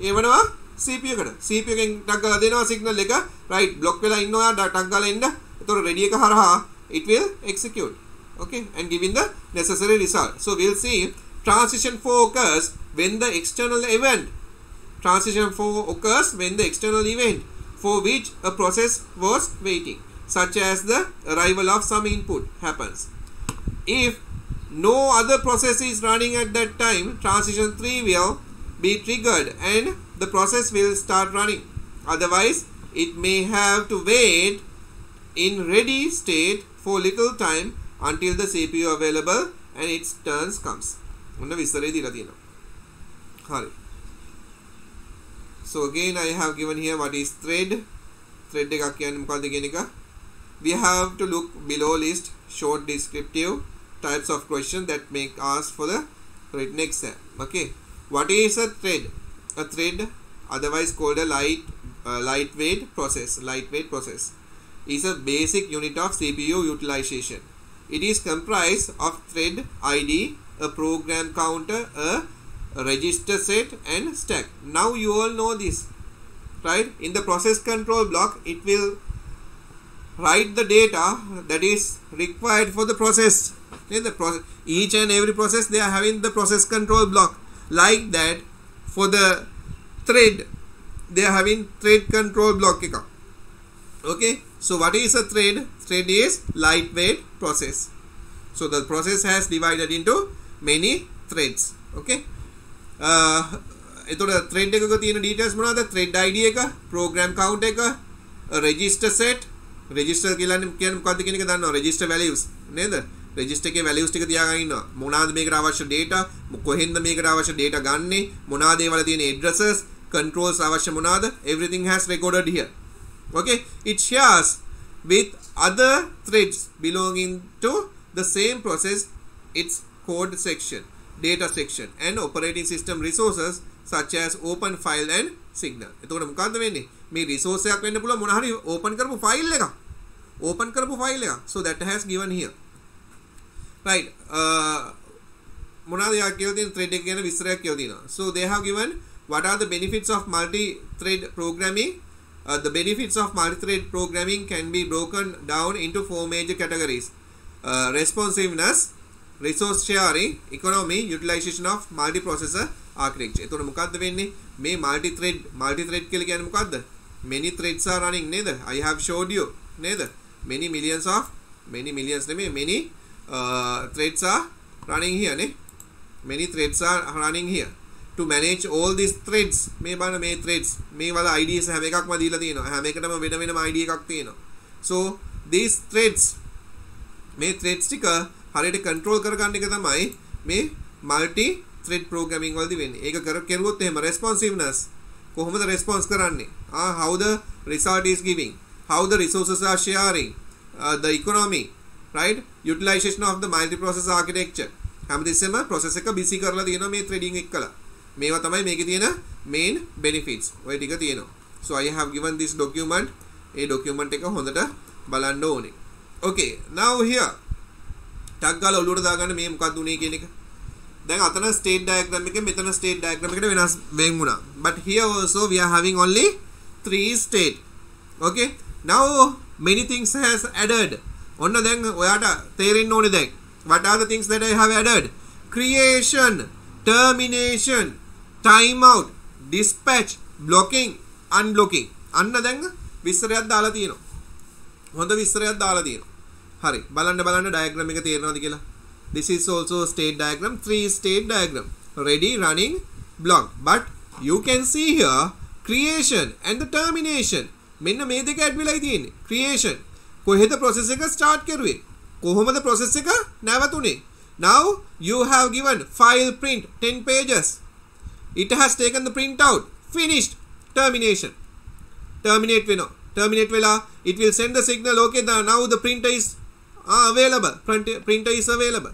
එවනවා CPU එකට. CPU එකෙන් ටක් ගාලා දෙනවා signal එක. right block වෙලා ඉන්නවා ටක් ගාලා එන්න. එතකොට ready එක හරහා it will execute. Okay, and giving the necessary result. So we'll see transition 4 occurs when the external event. Transition 4 occurs when the external event for which a process was waiting, such as the arrival of some input, happens. If no other process is running at that time, transition 3 will be triggered and the process will start running. Otherwise, it may have to wait in ready state for little time until the CPU available and its turns comes. ඔන්න විස්තරේ දීලා තියෙනවා. හරි. So again I have given here what is thread. Thread එකක් කියන්නේ මොකක්ද කියන එක. We have to look below list short descriptive types of question that make ask for the written exam. Okay. What is a thread? A thread, otherwise called a lightweight process. Lightweight process is a basic unit of CPU utilization. It is comprised of thread ID, a program counter, a register set and stack. Now you all know this, right? In the process control block, it will write the data that is required for the process. Each and every process they are having the process control block. Like that, for the thread, they are having thread control block. Okay, so what is a thread? Thread is lightweight process. So the process has divided into many threads. Okay. එතකොට thread එකක තියෙන details මොනවද? thread ID එක, program count එක, register set. register කියන්නේ මොකක්ද කියන එක දන්නවා. register values නේද? register එකේ values ටික තියාගෙන ඉන්නවා. මොනවාද මේකට අවශ්‍ය data? කොහෙන්ද මේකට අවශ්‍ය data ගන්නෙ? මොනවාද ඒවල තියෙන addresses, controls අවශ්‍ය මොනවාද? everything has recorded here. Okay, it shares with other threads belonging to the same process its code section, data section and operating system resources such as open file and signal. එතකොට මොකද්ද වෙන්නේ? මේ resource එකක් වෙන්න පුළුවන් මොන හරි open කරපු file එකක්. open කරපු file එකක්. So that has given here. Right. මොනවාද යා කියලා තියෙන thread එක ගැන විස්තරයක් කියලා තියෙනවා. So they have given what are the benefits of multi-thread programming. The benefits of multi-thread programming can be broken down into 4 major categories. Responsiveness, resource sharing, economy, utilization of multiprocessor architecture. එතකොට මොකද්ද වෙන්නේ? මේ multi-thread කියලා කියන්නේ මොකද්ද? Many threads are running නේද? I have showed you නේද? Many millions නෙමෙයි many threads are running here නේ. Many threads are running here. To manage all these threads, මේ බලන්න මේ threads මේ වල IDs හැම එකක්ම දීලා තියෙනවා. හැම එකටම වෙනම ID එකක් තියෙනවා. So these threads මේ threads ටික හරියට control කරගන්න එක තමයි මේ multi thread programming වලදී වෙන්නේ. ඒක කරුවොත් එහෙම responsiveness කොහොමද response කරන්නේ? How the result is giving, how the resources are sharing, the economy, right? Utilization of the multiprocessor architecture. හැමදෙස්සෙම process එක busy කරලා තියෙනවා මේ threading එක්කලා. මේවා තමයි මේකේ තියෙන main benefits. ඔය ටික තියෙනවා. So I have given this document. A document එක හොඳට බලන්න ඕනේ. Okay, now here ටක් ගාලා ඔලුවට දාගන්න මේ මොකක්ද උනේ කියන එක. දැන් අතන state diagram එකේ මෙතන state diagram එකට වෙනස් වෙන් වුණා. But here also we are having only 3 state. Okay, now many things has added. ඔන්න දැන් ඔයාට තේරෙන්න ඕනේ දැන්. What are the things that I have added? Creation, termination, timeout, dispatch, blocking, unblocking. අන්න දැන් විස්තරයක් දාලා තියෙනවා. හොඳ විස්තරයක් දාලා තියෙනවා. හරි. බලන්න diagram එක තේරෙනවද කියලා. This is also state diagram, 3 state diagram. Ready, running, block. But you can see here creation and the termination. මෙන්න මේ දෙක ඇඩ් වෙලායි තියෙන්නේ. Creation. කොහෙද process එක start කරුවේ? කොහොමද process එක නැවතුනේ? Now you have given file print 10 pages. It has taken the print out. Finished. Termination. Terminate වෙනවා. Terminate වෙලා it will send the signal. Okay, now the printer is available. Printer is available.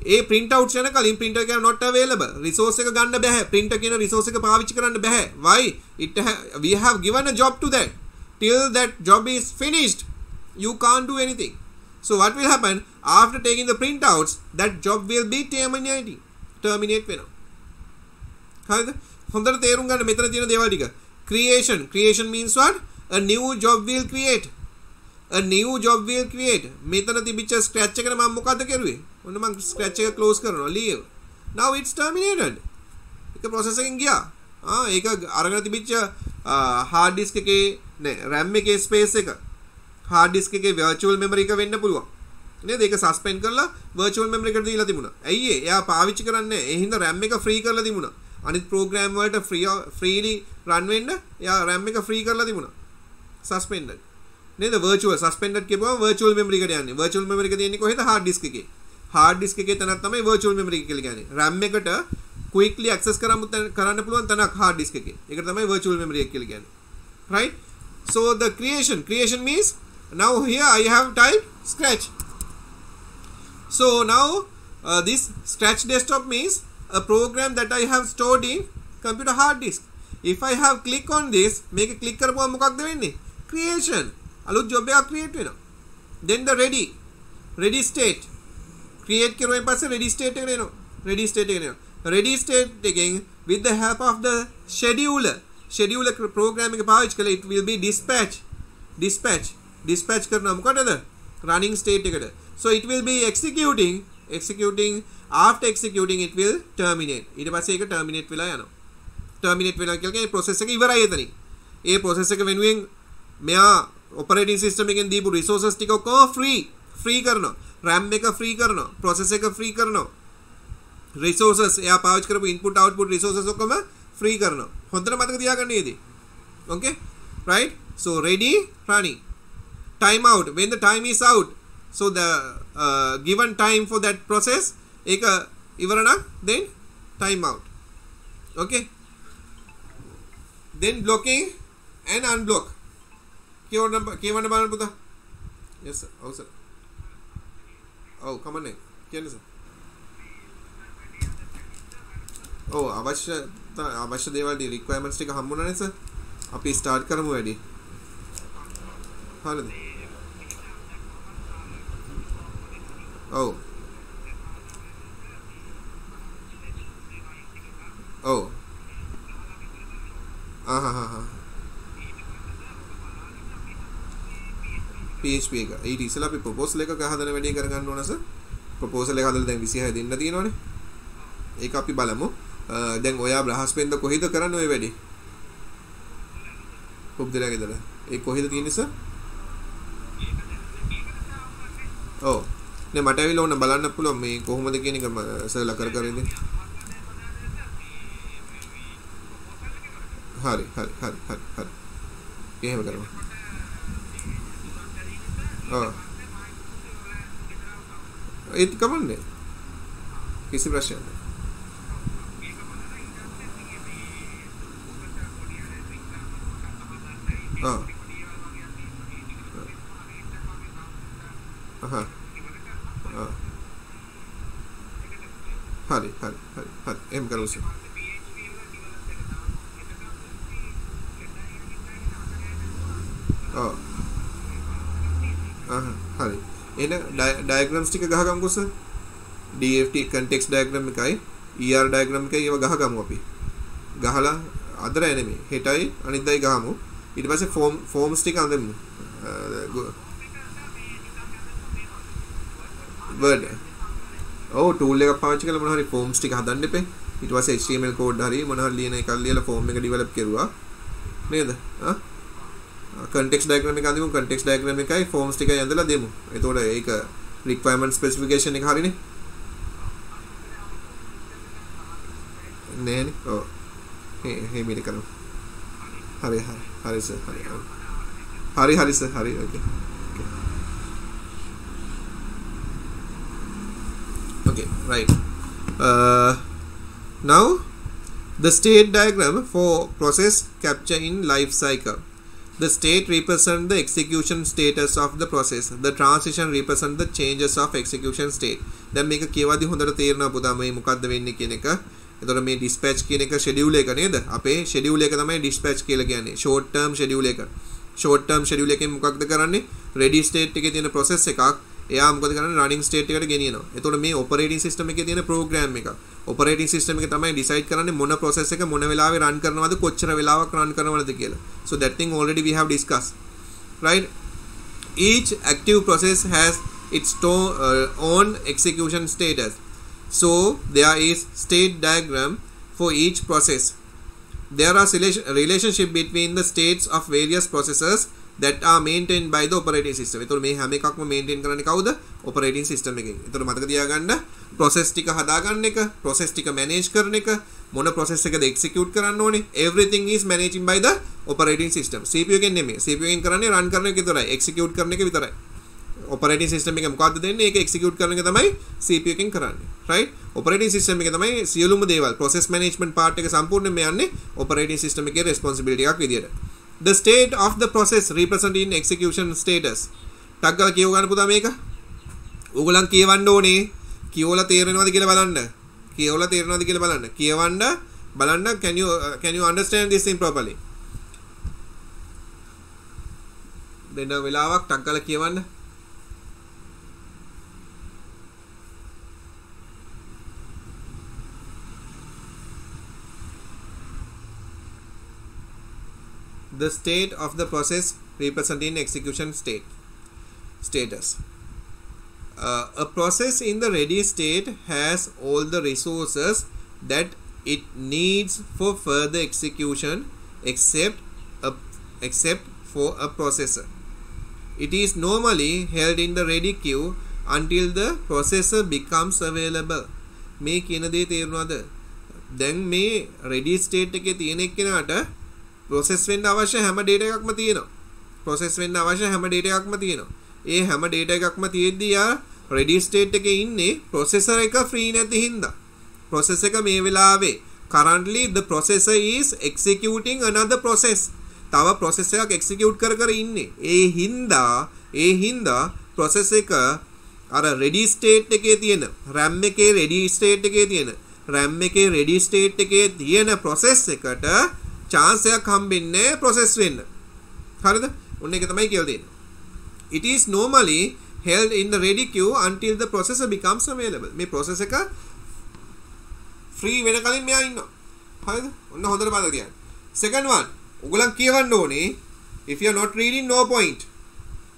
A print out යන කලින් printer එක not available. resource එක ගන්න බෑ. printer කියන resource එක පාවිච්චි කරන්න බෑ. why? We have given a job to that. Till that job is finished, you can't do anything. So what will happen after taking the printouts? That job will be terminate වෙනවා. හරිද? හොඳට තේරුම් ගන්න මෙතන තියෙන දේවල් ටික. Creation means what? A new job will create. A new job will create. මෙතන තිබිච්ච scratch එකට මම මොකද්ද කරුවේ? ඔන්න මම scratch එක close කරනවා. leave. Now it's terminated. ඒක process එකෙන් ගියා. ඒක අරගෙන තිබිච්ච hard disk එකේ නෑ RAM එකේ space එක hard disk එකේ virtual memory එක වෙන්න පුළුවන්. නේද? ඒක suspend කරලා virtual memory එකට දීලා තිබුණා. ඇයි ඒ? එයා පාවිච්චි කරන්නේ නැහැ. ඒ හින්දා RAM එක free කරලා තිබුණා. අනිත් program වලට freely run වෙන්න එයා RAM එක free කරලා තිබුණා. suspended. නේද? virtual suspended කියපුවම virtual memory එකට යන්නේ. virtual memory එක තියෙන්නේ කොහෙද? hard disk එකේ. hard disk එකේ තැනක් තමයි virtual memory එක කියලා කියන්නේ. RAM එකට quickly access කරන්න පුළුවන් තැනක් hard disk එකේ. ඒකට තමයි virtual memory එක කියලා කියන්නේ. Right? So the creation means now here I have typed scratch. So now this scratch desktop means a program that I have stored in computer hard disk. If I have click on this, make a click කරපුවම මොකක්ද වෙන්නේ? Creation. අලුත් job එකක් create වෙනවා. Then the ready state. Create කරුවෙන් පස්සේ ready state එකට එනවා. ready state එකෙන් with the help of the scheduler program එක පාවිච්චි කළා it will be dispatch කරනවා මොකටද? running state එකට. So it will be executing after executing it will terminate. ඊට පස්සේ ඒක terminate වෙලා යනවා. terminate වෙලා කියලා කියන්නේ process එක ඉවරයි එතනින්. ඒ process එක වෙනුවෙන් මෙයා operating system එකෙන් දීපු resources ටික ඔක්කොම free කරනවා. RAM එක free කරනවා. process එක free කරනවා. resources එයා පාවිච්චි කරපු input output resources ඔක්කොම free කරනවා. හොඳට මතක තියාගන්න ඉතින්. Okay? Right? So ready, running. Time out when the time is out. So the given time for that process එක ඉවර නම් then time out. Okay? Then blocking and unblock. කියවන්න බලන්න පුතා. Yes sir. Oh sir. Oh come on. කියන්න sir. Oh අවශ්‍ය දේවල් requirements ටික හම්බුණානේ sir. අපි start කරමු වැඩි. හරිද? Oh. PHP එක. ඊට ඉස්සෙල්ලා අපි proposal එකක හදන වැඩේ කරගන්න ඕන සර්. proposal එක හදලා දැන් 26 දෙන්න තියෙනවනේ. ඒක අපි බලමු. දැන් ඔයා බ්‍රහස්පතින්ද කොහෙද කරන්නේ ඔය වැඩේ? පුබ්දලා ගෙදර. ඒ කොහෙද තියෙන්නේ සර්? ඔව්. නේ මට ඇවිල්ලා ඕන බලන්න පුළුවන් මේ කොහොමද කියන එක සර්ලා කර ඉන්නේ. හරි. එහෙම කරමු. ඒක කමන්නේ. කිසි ප්‍රශ්නයක් නැහැ. හරි එහෙම කරමු සර්. හරි. එන ඩයග්‍රෑම්ස් ටික ගහගමුකෝ සර්. DFT context diagram එකයි ER diagram එකයි ඒව ගහගමු අපි. ගහලා අද රෑ නෙමෙයි හෙටයි අනිද්දායි ගහමු. ඊට පස්සේ forms ටික අඳිමු. word. ඔව් tool එකක් පාවිච්චි කරලා මොන හරි forms ටික හදන්න එපේ. ඊට පස්සේ HTML code හරි මොන හරි ලියන එකක් ලියලා form එක develop කරුවා. නේද? context diagram එක අඳිමු. context diagram එකයි forms ටිකයි ඇඳලා දෙමු. එතකොට ඒක requirement specification එක හරිනේ. නේනේ. ඔව්. මේක කරමු. හරි සර්. හරි සර්. හරි. Okay, right. Now the state diagram for process capture in life cycle. The state represent the execution status of the process. The transition represent the changes of execution state. දැන් මේක කියවදී හොඳට තේරෙනවා පුතා මේ මොකද්ද වෙන්නේ කියන එක. එතකොට මේ dispatch කියන එක schedule එක නේද? අපේ schedule එක තමයි dispatch කියලා කියන්නේ. short term schedule එක. short term schedule එකෙන් මොකක්ද කරන්නේ? ready state එකේ තියෙන process එකක් එයා මොකද කරන්නේ? running state එකට ගෙනියනවා. එතකොට මේ operating system එකේ තියෙන program එක. operating system එක තමයි decide කරන්නේ මොන process එක මොන වෙලාවෙ run කරනවද කොච්චර වෙලාවක් run කරනවද කියලා. So that thing already we have discussed, right? Each active process has its own execution status. So there is state diagram for each process. There are relationship between the states of various processes that are maintained by the operating system. එතකොට මේ හැම එකක්ම maintain කරන්නේ කවුද? operating system එකෙන්. එතකොට මතක තියාගන්න process ටික හදාගන්න එක, process ටික manage කරන එක, මොන process එකද execute කරන්න ඕනේ, everything is managed by the operating system. CPU එකෙන් නෙමෙයි. CPU එකෙන් කරන්නේ run කරන එක විතරයි, execute කරන එක විතරයි. operating system එක මොකද්ද දෙන්නේ? ඒක execute කරන එක තමයි CPU එකෙන් කරන්නේ. right? operating system එක තමයි සියලුම දේවල් process management part එක සම්පූර්ණයෙන්ම යන්නේ operating system එකේ responsibility එකක් විදියට. The state of the process represented in execution status. ටක් ගාලා කියව ගන්න පුතා මේක. ඕගොල්ලන් කියවන්න ඕනේ. කියවලා තේරෙනවද කියලා බලන්න. කියවලා තේරෙනවද කියලා බලන්න. කියවන්න බලන්න can you understand this thing properly? දෙන්න වෙලාවක් ටක් ගාලා කියවන්න. The state of the process representing execution status. A process in the ready state has all the resources that it needs for further execution except for a processor. It is normally held in the ready queue until the processor becomes available. මේ කියන දේ තේරුණාද? දැන් මේ ready state එකේ තියෙන එක්කෙනාට process වෙන්න අවශ්‍ය හැම data එකක්ම තියෙනවා. process වෙන්න අවශ්‍ය හැම data එකක්ම තියෙනවා. ඒ හැම data එකක්ම තියෙද්දි යා ready state එකේ ඉන්නේ processor එක free නැති හින්දා. process එක මේ වෙලාවේ currently the processor is executing another process. තව process එකක් execute කර ඉන්නේ. ඒ හින්දා process එක අර ready state එකේ තියෙන RAM එකේ ready state එකේ තියෙන process එකට chance එකක් හම්බෙන්නේ process වෙන්න. හරිද? ඔන්න ඒක තමයි කියලා දෙන්නේ. It is normally held in the ready queue until the processor becomes available. මේ process එක free වෙන කලින් මෙයා ඉන්නවා. හරිද? ඔන්න හොඳට බලන්න කියන්න. Second one. ඔයගොල්ලන් කියවන්න ඕනේ if you are not reading no point.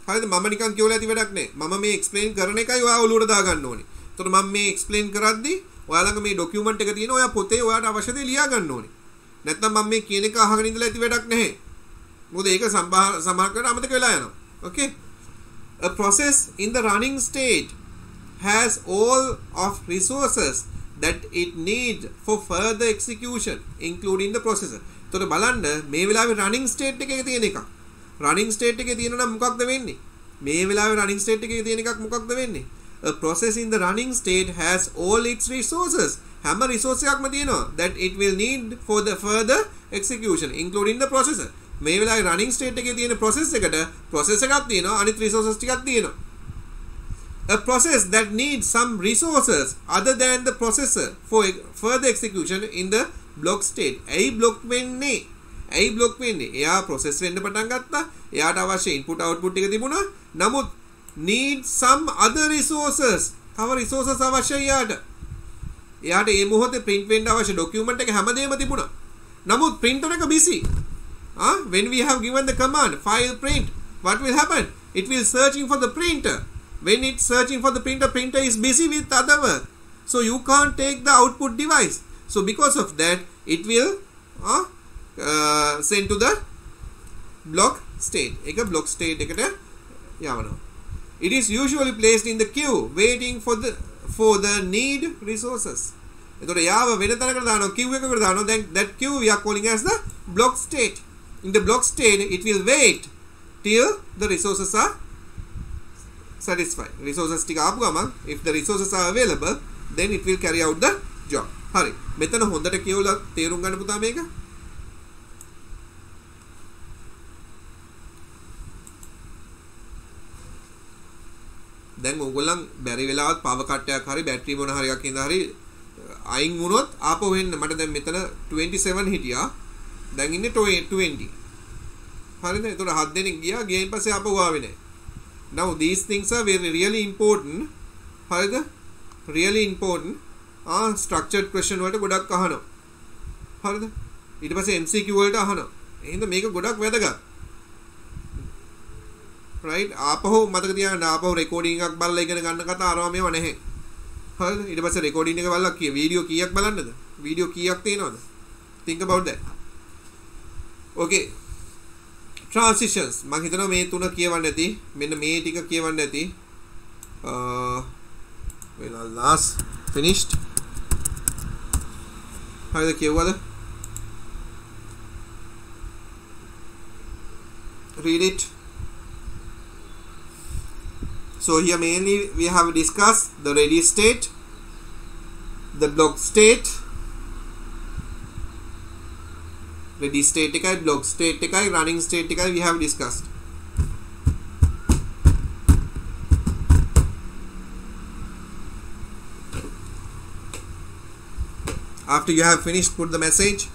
හරිද? මම නිකන් කියවලා ඇති වැඩක් නැහැ. මම මේ explain කරන එකයි ඔයා ඔලුවට දාගන්න ඕනේ. එතකොට මම මේ explain කරද්දි ඔයාලගේ මේ document එක තියෙන ඔයා පොතේ ඔයාට අවශ්‍ය දේ ලියා ගන්න ඕනේ. නැත්නම් මම මේ කියන එක අහගෙන ඉඳලා ඇති වැඩක් නැහැ. මොකද ඒක සමහරකට අමතක වෙලා යනවා. Okay? A process in the running state has all of resources that it needs for further execution including the processor. එතකොට බලන්න මේ වෙලාවේ running state එකේ තියෙන එක. running state එකේ තියෙන නම් මොකක්ද වෙන්නේ? මේ වෙලාවේ running state එකේ තියෙන එකක් මොකක්ද වෙන්නේ? A process in the running state has all its resources. හැම resource එකක්ම තියෙනවා that it will need for the further execution including the processor. මේ වෙලාවේ running state එකේ තියෙන process එකට process එකක් තියෙනවා අනිත් resources ටිකක් තියෙනවා. A process that needs some resources other than the processor for further execution in the block state. ඇයි block වෙන්නේ? එයා process වෙන්න පටන් ගත්තා. එයාට අවශ්‍ය input output ටික තිබුණා. නමුත් need some other resources. තව resources අවශ්‍යයි එයාට. එයාට මේ මොහොතේ print වෙන්න අවශ්‍ය document එක හැමදේම තිබුණා. නමුත් printer එක busy. When we have given the command file print, what will happen? It will searching for the printer. When it's searching for the printer is busy with other work. So you can't take the output device. So because of that, it will send to the block state. එක block state එකට යවනවා. It is usually placed in the queue waiting for the need resources. එතකොට යාව වෙන තැනකට දානවා queue එකකට දානවා. Then that queue we are calling as the block state. In the block state, it will wait till the resources are satisfied. Resources ටික ආපු ගමන් if the resources are available, then it will carry out the job. හරි. මෙතන හොඳට කියවලා තේරුම් ගන්න පුතා මේක. දැන් ඕගොල්ලන් බැරි වෙලාවත් පව කට්ටයක් හරි බැටරි මොන හරි එකක් ඉඳලා හරි අයින් වුණොත් ආපහු වෙන්න මට දැන් මෙතන 27 හිටියා දැන් ඉන්නේ 20 හරිද එතකොට 7 දෙනෙක් ගියා ගියයින් පස්සේ ආපහු ආවේ නැහැ now these things are very really important හරිද really important structured question වලට ගොඩක් අහනවා හරිද ඊට පස්සේ MCQ වලට අහනවා එහෙනම් මේක ගොඩක් වැදගත් right ආපහු මතක තියාගන්න ආපහු රෙකෝඩින් එකක් බලලා ඉගෙන ගන්න කතා අරවා මේව නැහැ හරිද ඊට පස්සේ රෙකෝඩින් එක බලලා වීඩියෝ කීයක් බලන්නද වීඩියෝ කීයක් තියෙනවද think about that okay transitions මම හිතනවා මේ තුන කියවන්න ඇති මෙන්න මේ ටික කියවන්න ඇති well last finished හරිද කියවුවද read it so here mainly we have discussed the ready state the block state ready state එකයි block state එකයි running state එකයි we have discussed after you have finished put the message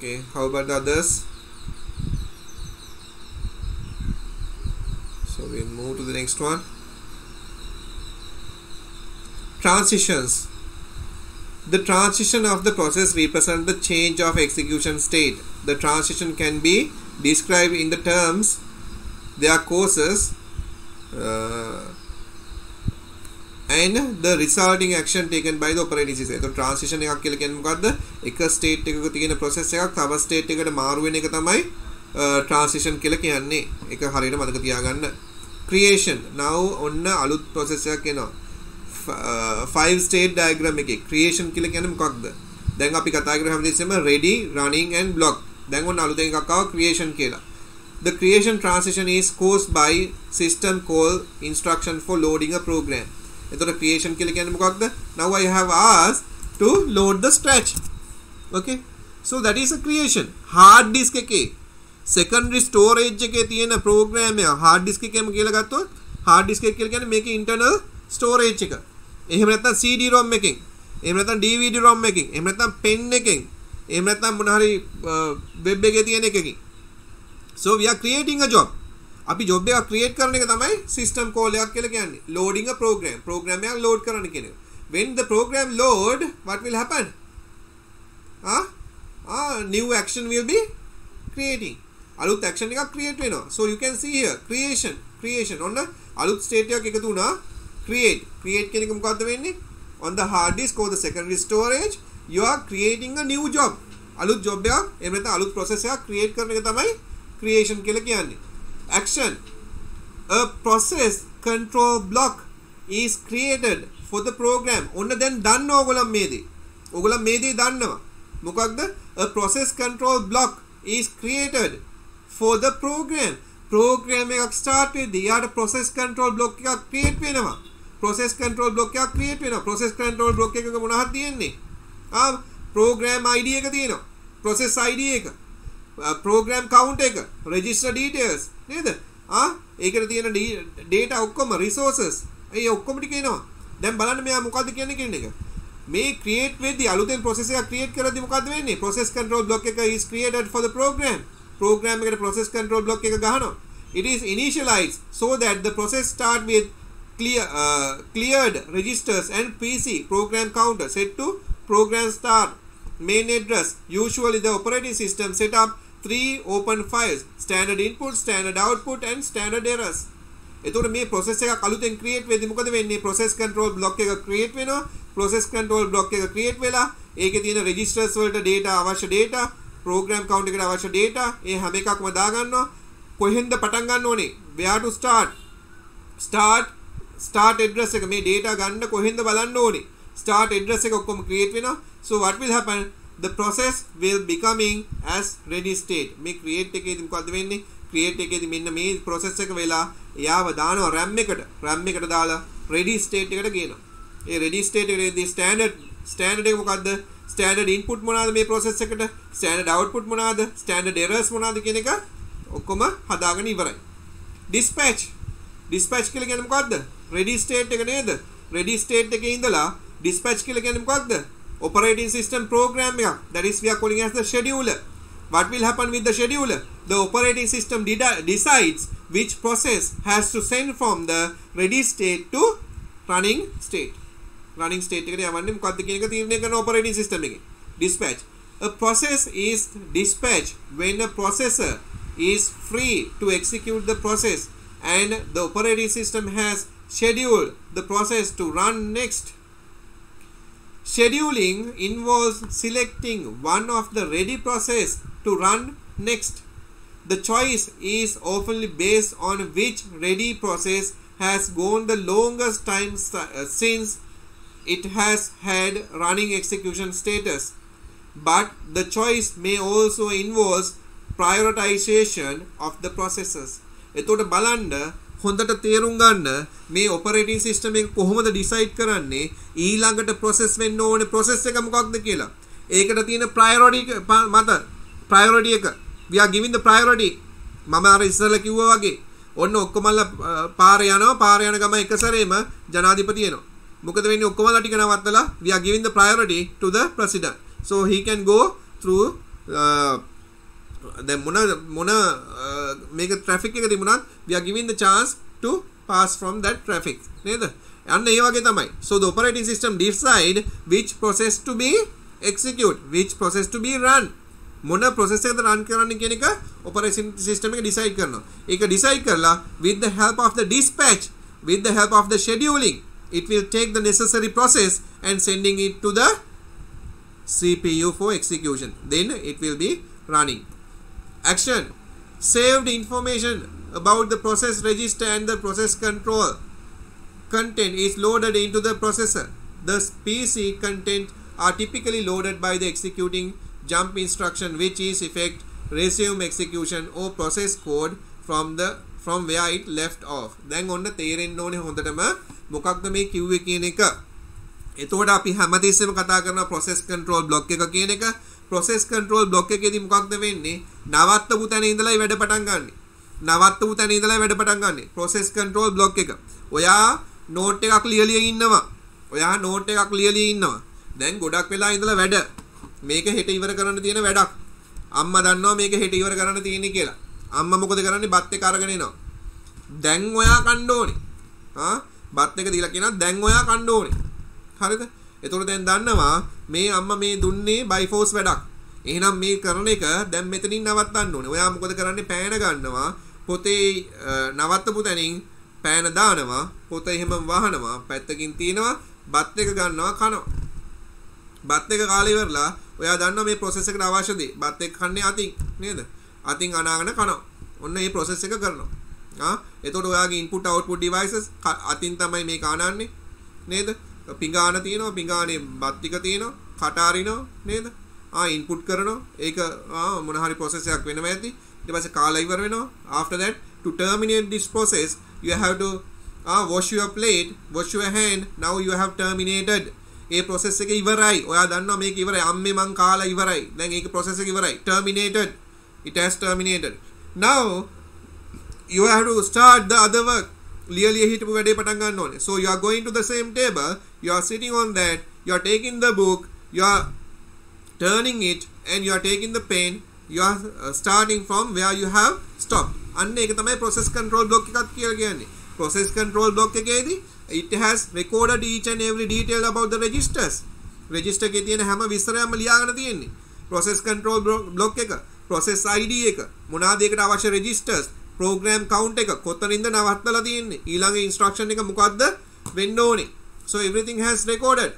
okay how about the others so we'll move to the next one transitions the transition of the process represent the change of execution state the transition can be described in the terms their causes and the resulting action taken by the operating system. So transition එකක් කියලා කියන්නේ මොකද්ද? එක state එකක තියෙන process එකක් තව state එකකට මාරු වෙන එක තමයි transition කියලා කියන්නේ. ඒක හරියට මතක තියාගන්න. Creation. Now ඔන්න අලුත් process එකක් එනවා. 5 state diagram එකේ creation කියලා කියන්නේ මොකක්ද? දැන් අපි කතා කරේ හැමදේසෙම ready, running and block. දැන් ඔන්න අලුතෙන් එකක් ආවා creation කියලා. The creation transition is caused by system call instruction for loading a program. එතකොට creation කියලා කියන්නේ මොකක්ද? Now I have asked to load the scratch. Okay? So that is a creation. Hard disk එකේ secondary storage එකේ තියෙන program එක hard disk එකේම කියලා ගත්තොත් hard disk එක කියලා කියන්නේ මේකේ internal storage එක. එහෙම නැත්නම් CD-ROM එකෙන්, එහෙම නැත්නම් DVD-ROM එකෙන්, එහෙම නැත්නම් pen එකෙන්, එහෙම නැත්නම් මොන හරි web එකේ තියෙන එකකින්. So we are creating a job. අපි job එකක් create කරන එක තමයි system call එකක් කියලා කියන්නේ. Loading a program. Program එකක් load කරන්න කියන එක. When the program load, what will happen? New action will be creating. අලුත් action එකක් create වෙනවා. So you can see here creation. ඔන්න අලුත් state එකක් එකතු වුණා. Create කියන එක මොකද්ද වෙන්නේ? On the hard disk or the secondary storage, you are creating a new job. අලුත් job එකක් එහෙම නැත්නම් අලුත් process එකක් create කරන එක තමයි creation කියලා කියන්නේ. Action. A process control block is created for the program. ඔන්න දැන් දන්නවා ඔයගොල්ලන් මේ දේ. ඔයගොල්ලන් මේ දේ දන්නවා. මොකක්ද? A process control block is created for the program. Program එකක් start වෙද්දී යාට process control block එකක් create වෙනවා. process control block එකක් create වෙනවා. process control block එකක මොනවද තියෙන්නේ? program ID එක තියෙනවා. process ID එක. program count එක, register details නේද? ඒකට තියෙන data ඔක්කොම resources ඒ ඔක්කොම ටික එනවා. දැන් බලන්න මෙයා මොකද්ද කියන්නේ කියන එක. මේ create වෙද්දී අලුතෙන් process එකක් create කරද්දී මොකද්ද වෙන්නේ? process control block එක is created for the program. program එකට process control block එක ගහනවා. It is initialized so that the process start with cleared registers and PC program counter set to program start main address. Usually the operating system set up three open files: standard input, standard output and standard errors. එතකොට මේ process එකක් අලුතෙන් create වෙද්දි මොකද වෙන්නේ? process control block එක create වෙනවා. process control block එක create වෙලා ඒකේ තියෙන registers වලට data අවශ්‍ය data, program count එකට අවශ්‍ය data ඒ හැම එකක්ම දාගන්නවා. කොහෙන්ද පටන් ගන්න ඕනේ? where to start address එක මේ data ගන්න කොහෙන්ද බලන්න ඕනේ? start address එක ඔක්කොම create වෙනවා. so what will happen? the process will becoming as ready state. මේ create එකේදී මොකද්ද වෙන්නේ? create එකේදී මෙන්න මේ process එක වෙලා එයාව දානවා RAM එකට දාලා ready state එකට ගේනවා. ඒ ready state එකේදී standard එක මොකද්ද? standard input මොනවාද මේ process එකට? standard output මොනවාද? standard errors මොනවාද කියන එක ඔක්කොම හදාගෙන ඉවරයි. dispatch කියලා කියන්නේ මොකද්ද? ready state එක නේද? ready state එකේ ඉඳලා dispatch කියලා කියන්නේ මොකද්ද? operating system program එකක්. that is we are calling as the scheduler. what will happen with the scheduler? the operating system decides which process has to send from the ready state to running state. running state එකට යවන්නේ මොකද්ද කියන එක තීරණය කරන operating system එකේ. dispatch. a process is dispatched when a processor is free to execute the process and the operating system has scheduled the process to run next. Scheduling involves selecting one of the ready process to run next. The choice is often based on which ready process has gone the longest time since it has had running execution status. But the choice may also involve prioritization of the processes. එතකොට බලන්න හොඳට තේරුම් ගන්න මේ operating system එක කොහොමද decide කරන්නේ ඊළඟට process වෙන්න ඕනේ process එක මොකක්ද කියලා. ඒකට තියෙන priority එක we are giving the priority. මම අර ඉස්සෙල්ලා කිව්වා වගේ ඔන්න ඔක්කොමලා පාරේ යන ගම එක සැරේම ජනාධිපති එනවා. මොකද වෙන්නේ ඔක්කොමලා ටික නවත්තලා we are giving the priority to the president. So he can go through දැන් මොන මේක traffic එක තිබුණත් we are giving the chance to pass from that traffic නේද? අන්න ඒ වගේ තමයි. So the operating system decide which process to be execute, which process to be run. මොන process එකද run කරන්න කියන එක operating system එක decide කරනවා. ඒක decide කරලා with the help of the dispatch, with the help of the scheduling, it will take the necessary process and sending it to the CPU for execution. Then it will be running. Action. Saved information about the process register and the process control content is loaded into the processor. The PC content are typically loaded by the executing jump instruction, which is effect resume execution or process code from where it left off. දැන් ඔන්න තේරෙන්න ඕනේ හොඳටම මොකක්ද මේ කිව්වේ කියන එක. එතකොට අපි හැමතිස්සෙම කතා කරන process control block එක කියන එක. process control block එකේදී මොකක්ද වෙන්නේ? නවත්තපු තැන ඉඳලා වැඩ පටන් ගන්න. process control block එක. ඔයා note එකක් ලියලිය ඉන්නවා. දැන් ගොඩක් වෙලා ඉඳලා වැඩ. මේක හෙට ඉවර කරන්න තියෙන වැඩක්. අම්මා දන්නවා මේක හෙට ඉවර කරන්න තියෙන්නේ කියලා. අම්මා මොකද කරන්නේ? බත් එක අරගෙන එනවා. දැන් ඔයා කන්න ඕනේ. බත් එක දීලා කියනවා දැන් ඔයා කන්න ඕනේ. හරිද? එතකොට දැන් දන්නවා මේ අම්මා මේ දුන්නේ by force වැඩක්. එහෙනම් මේ කරන එක දැන් මෙතනින් නවත්තන්න ඕනේ. ඔයා මොකද කරන්නේ? පෑන ගන්නවා. පොතේ නවත්තපු තැනින් පෑන දානවා. පොත එහෙම වහනවා. පැත්තකින් තියනවා. බත් එක ගන්නවා කනවා. බත් එක කාලේ ඉවරලා ඔයා දන්නවා මේ process එකට අවශ්‍ය දේ. බත් එක කන්නේ අතින් නේද? අතින් අනාගෙන කනවා. ඔන්න මේ process එක කරනවා. එතකොට ඔයාගේ input output devices අතින් තමයි මේක අනන්නේ නේද? පිඟාන තියෙනවා, පිඟානේ බත් ටික තියෙනවා, කට අරිනවා නේද? input කරනවා. ඒක මොන හරි process එකක් වෙනවා ඇති. ඊට පස්සේ කාලා ඉවර වෙනවා. After that to terminate this process you have to wash your plate, wash your hand. Now you have terminated. A process එක ඉවරයි. ඔයා දන්නවා මේක ඉවරයි. අම්මේ මං කාලා ඉවරයි. දැන් ඒක process එක ඉවරයි. Terminated. It has terminated. Now you have to start the other work. ලියලිය හිටපු වැඩේ පටන් ගන්න ඕනේ. So you are going to the same table, you are sitting on that, you are taking the book, you are turning it and you are taking the pen, you are starting from where you have stopped. අන්න ඒක තමයි process control block එකක් කියලා කියන්නේ. process control block එකේදී it has recorded each and every detail about the registers. register එකේ තියෙන හැම විස්තරයක්ම ලියාගෙන තියෙන්නේ. process control block එක process ID එක මොනවාද ඒකට අවශ්‍ය registers program count එක කොතනින්ද නවත්තලා තියෙන්නේ ඊළඟ instruction එක මොකද්ද වෙන්න ඕනේ. So everything has recorded.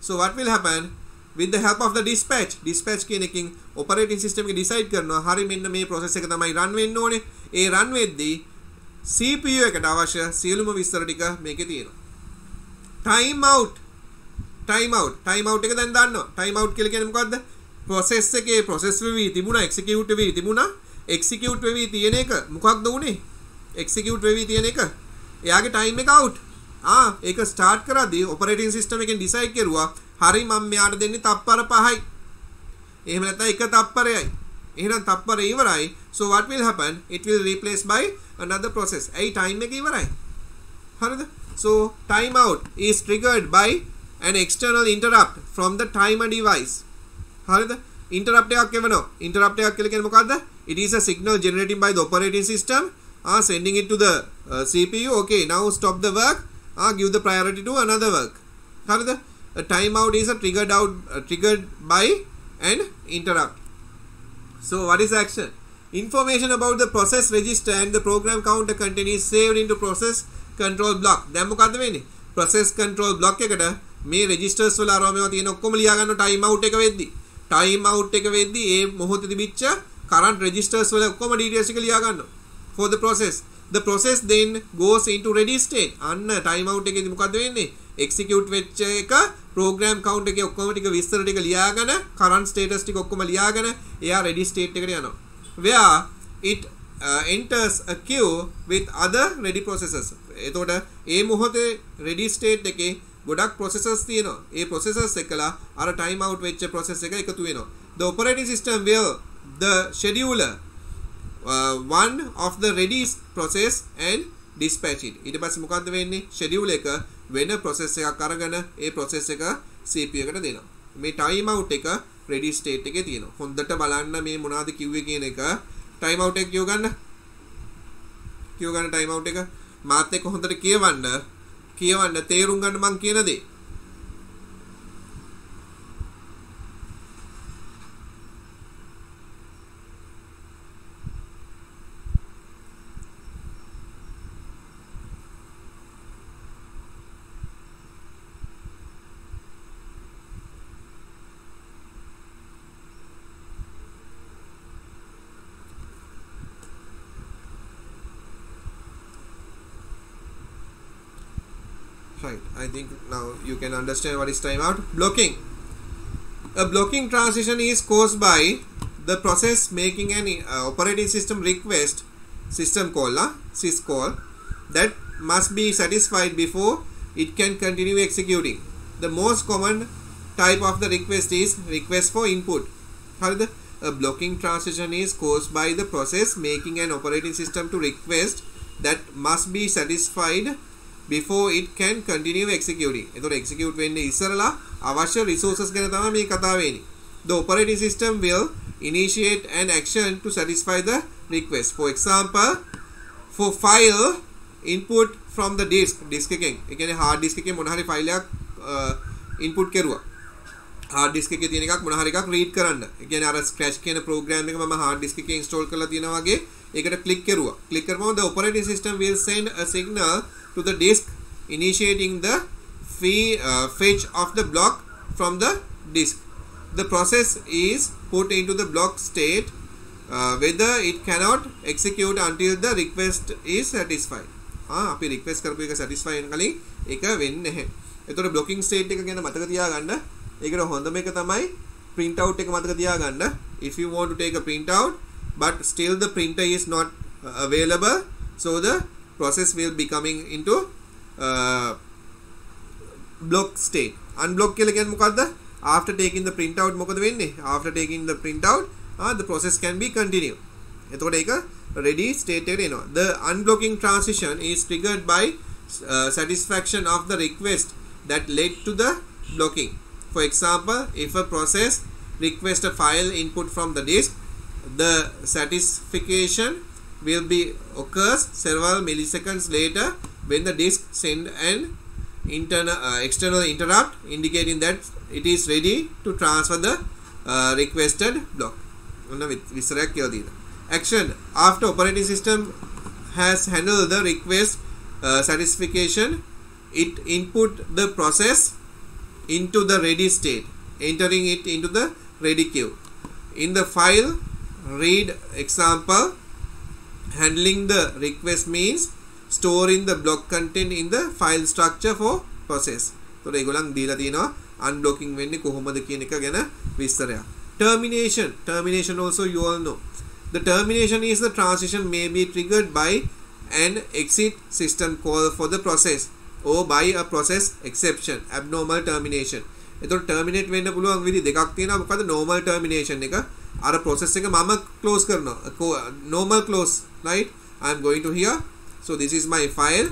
So what will happen with the help of the dispatch කියන එකකින් operating system එක decide කරනවා හරි මෙන්න මේ process එක තමයි run වෙන්න ඕනේ. ඒ run වෙද්දී CPU එකට අවශ්‍ය සියලුම විස්තර ටික මේකේ තියෙනවා. time out එක දැන් දන්නවා. time out කියලා කියන්නේ මොකද්ද? process එකේ process වෙවි තිබුණා execute වෙවි තිබුණා execute වෙවි තියෙන එක මොකක්ද උනේ? execute වෙවි තියෙන එක එයාගේ time එක out. ඒක start කරද්දී operating system එකෙන් decide කරුවා හරි මම මෙයාට දෙන්නේ තප්පර 5යි. එහෙම නැත්නම් එක තප්පරයයි. එහෙනම් තප්පර ඉවරයි. So what will happen? It will replace by another process. A time එක ඉවරයි. හරිද? So timeout is triggered by an external interrupt from the timer device. හරිද? interrupt එකක් එවනවා. interrupt එකක් කියලා කියන්නේ මොකද්ද? It is a signal generated by the operating system sending it to the CPU. Okay, now stop the work. Give the priority to another work. හරිද? A timeout is triggered by an interrupt. So what is action? Information about the process register and the program counter content is saved into process control block. දැන් මොකද්ද වෙන්නේ? process control block එකට මේ registers වල අරවමව තියෙන ඔක්කොම ලියා ගන්න time out එක වෙද්දි. time out එක වෙද්දි ඒ මොහොතේ තිබිච්ච current registers වල ඔක්කොම details එක ලියා ගන්නවා. for the process. The process then goes into ready state. අන්න time out එකේදී මොකද්ද වෙන්නේ? execute වෙච්ච එක program count එකේ ඔක්කොම ටික විස්තර ටික ලියාගෙන current status ටික ඔක්කොම ලියාගෙන එයා ready state එකට යනවා. where it enters a queue with other ready processors. එතකොට ඒ මොහොතේ ready state එකේ ගොඩක් processors තියෙනවා. ඒ processors එකලා අර time out වෙච්ච process එක එකතු වෙනවා. The operating system will the scheduler one of the ready process and dispatch it. ඊට පස්සේ මොකද්ද වෙන්නේ? schedule එක වෙන process එකක් අරගෙන ඒ process එක CPU එකට දෙනවා. මේ time out එක ready state එකේ තියෙනවා. හොඳට බලන්න මේ මොනවද කිව්වේ කියන එක. time out එක කියව ගන්න time out එක මාත් එක්ක හොඳට කියවන්න තේරුම් ගන්න මං කියන දේ. Right, I think now you can understand what is timeout. Blocking. A blocking transition is caused by the process making an operating system request, system call, syscall, that must be satisfied before it can continue executing. The most common type of the request is request for input. A blocking transition is caused by the process making an operating system to request that must be satisfied before it can continue executing. එතකොට execute වෙන්නේ ඉස්සරලා අවශ්‍ය resources ගැන තමයි මේ කතා වෙන්නේ. The operating system will initiate an action to satisfy the request. For example, for file input from the disk එකෙන්, ඒ කියන්නේ hard disk එකේ මොන හරි file එකක් input කරුවා. hard disk එකේ තියෙන එකක් මොන හරි එකක් read කරන්න. ඒ කියන්නේ අර scratch කියන program එක මම hard disk එකේ install කරලා තියෙනවා වගේ ඒකට click කරුවා. click කරපුවම the operating system will send a signal to the disk initiating the fetch of the block from the disk. The process is put into the block state whether it cannot execute until the request is satisfied. අපි request කරපු එක satisfy වෙන කලින් ඒක වෙන්නේ නැහැ. එතකොට blocking state එක ගැන මතක තියාගන්න. ඒකට හොඳම එක තමයි print out එක මතක තියාගන්න. If you want to take a print out but still the printer is not available, so the process will be coming into block state. Unblock කියලා කියන්නේ මොකද්ද? After taking the printout මොකද වෙන්නේ? After taking the printout the process can be continued. එතකොට ඒක ready state එකට එනවා. The unblocking transition is triggered by satisfaction of the request that led to the blocking. For example, if a process requests a file input from the disk, the satisfaction will be occurs several milliseconds later when the disk send an external interrupt indicating that it is ready to transfer the requested block. ඔන්න විස්තරයක් කියලා තියෙනවා. Action: after operating system has handled the request satisfaction, it input the process into the ready state, entering it into the ready queue. In the file, read example. Handling the request means storing the block content in the file structure for process. So ඒගොල්ලන් දීලා තියෙනවා unblocking වෙන්නේ කොහොමද කියන එක ගැන විස්තරයක්. Termination also you all know. The termination is the transition may be triggered by an exit system call for the process or by a process exception, abnormal termination. එතකොට terminate වෙන්න පුළුවන් විදි දෙකක් තියෙනවා. මොකද normal termination එක අර process එක මම close කරනවා. Normal close, right? I am going to here. So this is my file.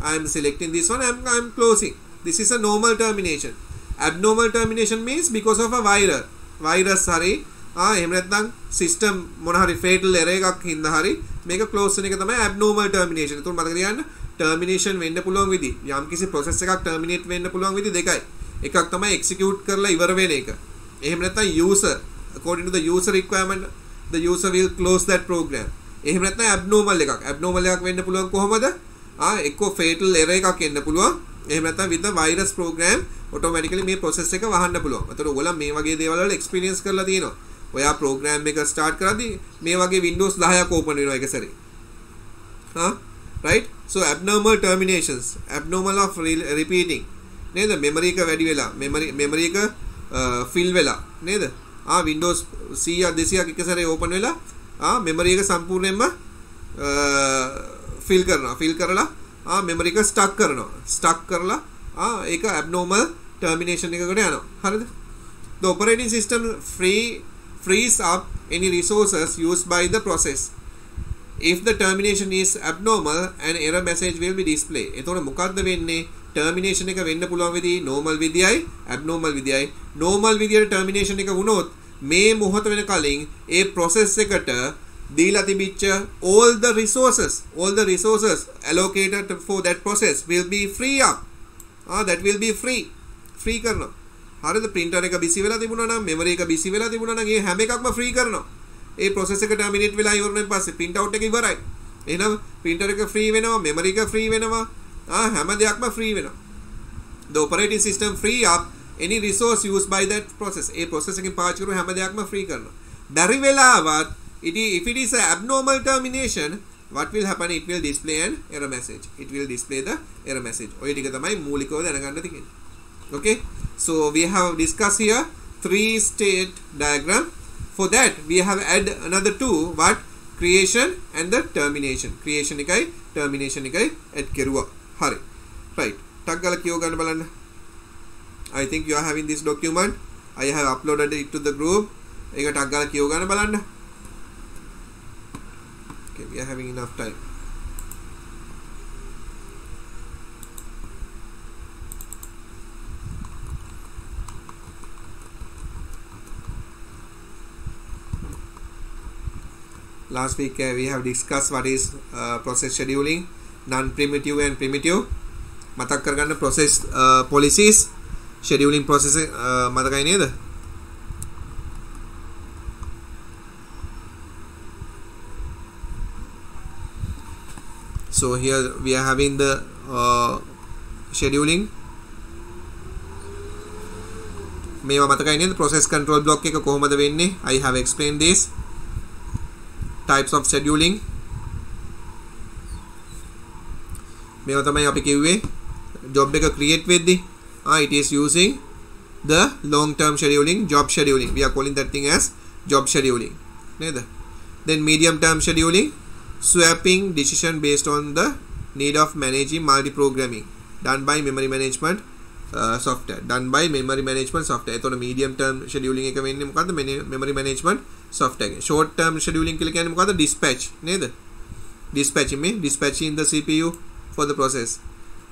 I am selecting this one. I am closing. This is a normal termination. Abnormal termination means because of a virus hari එහෙම නැත්නම් system මොන හරි fatal error එකක් හින්දා හරි මේක close වෙන එක තමයි abnormal termination. ඒතුළු මතක තියාගන්න termination වෙන්න පුළුවන් විදි යම්කිසි process එකක් terminate වෙන්න පුළුවන් විදි දෙකයි. එකක් තමයි execute කරලා ඉවර වෙන එක. එහෙම නැත්නම් user according to the user requirement the user will close that program. එහෙම නැත්නම් abnormal එකක් වෙන්න පුළුවන් කොහොමද? එක්කෝ fatal error එකක් එන්න පුළුවන්. එහෙම නැත්නම් with the virus program automatically මේ process එක වහන්න පුළුවන්. ඒතර ඔයගොල්ලෝ මේ වගේ දේවල් වල experience කරලා තියෙනවා. ඔයා program එක start කරද්දී මේ වගේ Windows 10ක් open වෙනවා එක සැරේ. Right? So abnormal terminations, abnormal of repeating. නේද? memory එක වැඩි වෙලා memory එක fill වෙලා නේද? Windows 100ක් 200ක් එක සැරේ open වෙලා memory එක සම්පූර්ණයෙන්ම fill කරලා memory එක stuck කරලා ඒක abnormal termination එකකට යනවා. හරිද? The operating system frees up any resources used by the process. If the termination is abnormal, an error message will be displayed. එතකොට මොකද්ද වෙන්නේ? termination එක වෙන්න පුළුවන් විදිහයි normal විදියයි abnormal විදියයි. normal විදියට termination එක වුණොත් මේ මොහොත වෙන කලින් ඒ process එකට දීලා තිබිච්ච all the resources allocated for that process will be free up. That will be free කරනවා. හරිද? printer එක busy වෙලා තිබුණා නම් memory එක busy වෙලා තිබුණා නම් ඒ හැම එකක්ම free කරනවා. ඒ process එක terminate වෙලා ඉවරනයින් පස්සේ print out එක ඉවරයි. එහෙනම් printer එක free වෙනවා, memory එක free වෙනවා. හැම දෙයක්ම free වෙනවා. The operating system free up any resource used by that process. A process එකෙන් පාවිච්චි කරපු හැම දෙයක්ම free කරනවා. බැරි වෙලාවත් if it is an abnormal termination, what will happen? It will display an error message. It will display the error message. ඔය ටික තමයි මූලිකව දැනගන්න තියෙන්නේ. Okay, so we have discussed here 3-state diagram. For that we have add another two, what? Creation and the termination. Creation එකයි termination එකයි add කෙරුවා. හරි. Right. ටක් ගාලා කියව ගන්න බලන්න. I think you are having this document. I have uploaded it to the group. ඒක ටක් ගාලා කියව ගන්න බලන්න. Okay, we are having enough time. Last week we have discussed what is process scheduling, non-primitive and primitive. මතක් කරගන්න process policies, scheduling process මතකයි නේද? So here we are having the scheduling. මේවා මතකයි නේද? process control block එක කොහොමද වෙන්නේ? I have explained this. Types of scheduling. මේවා තමයි අපි කිව්වේ job එක create වෙද්දී it is using the long term scheduling, job scheduling. We are calling that thing as job scheduling නේද? Then medium term scheduling, swapping decision based on the need of managing multi-programming, done by memory management software. එතකොට medium term scheduling එක වෙන්නේ මොකද්ද? memory management software. short term scheduling කියලා කියන්නේ මොකද්ද? dispatch නේද? dispatching the CPU for the process.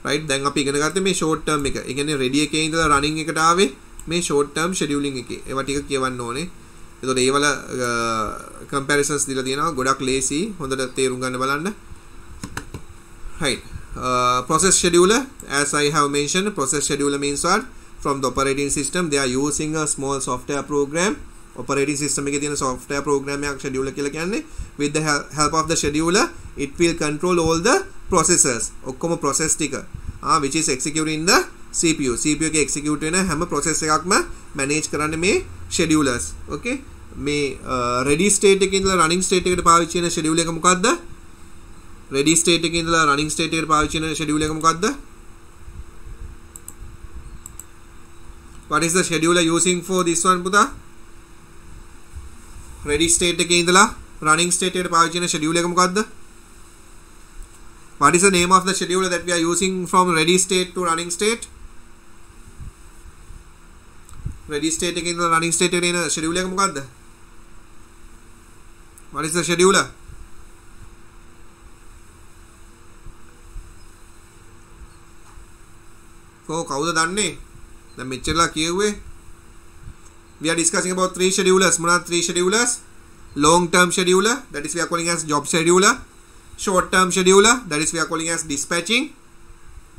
right? දැන් අපි ඉගෙන ගත්තේ මේ short term එක. ඒ කියන්නේ ready එකේ ඉඳලා running එකට ආවේ මේ short term scheduling එකේ. ඒවා ටික කියවන්න ඕනේ. එතකොට ඒ වල comparisons දීලා තියෙනවා. ගොඩක් lazy. හොඳට තේරුම් ගන්න බලන්න. right. Process scheduler, as I have mentioned, process scheduler means what? From the operating system they are using a small software program operating system එකේ තියෙන software program එකක් scheduler කියලා කියන්නේ. With the help of the scheduler it will control all the processors ඔක්කොම process ටික which is executing in the CPU එකේ execute වෙන හැම process එකක්ම manage කරන්නේ මේ schedulers. Okay, මේ ready state එකේ ඉඳලා running state එකට පාවිච්චි වෙන schedule එක මොකක්ද? ready state එකේ ඉඳලා running state එකට පාවිච්චි වෙන schedule එක මොකක්ද? What is the scheduler using for this one පුතා? ready state එකේ ඉඳලා running state එකට පාවිච්චි වෙන schedule එක මොකක්ද? What is the name of the scheduler that we are using from ready state to running state? ready state එකේ ඉඳලා running state එකට එන schedule එක මොකක්ද? What is the scheduler? කවුද දන්නේ? දැන් මෙච්චරලා කියුවේ. We are discussing about 3 schedulers. මොනවාද 3 schedulers? Long term scheduler, that is we are calling as job scheduler. Short term scheduler, that is we are calling as dispatching.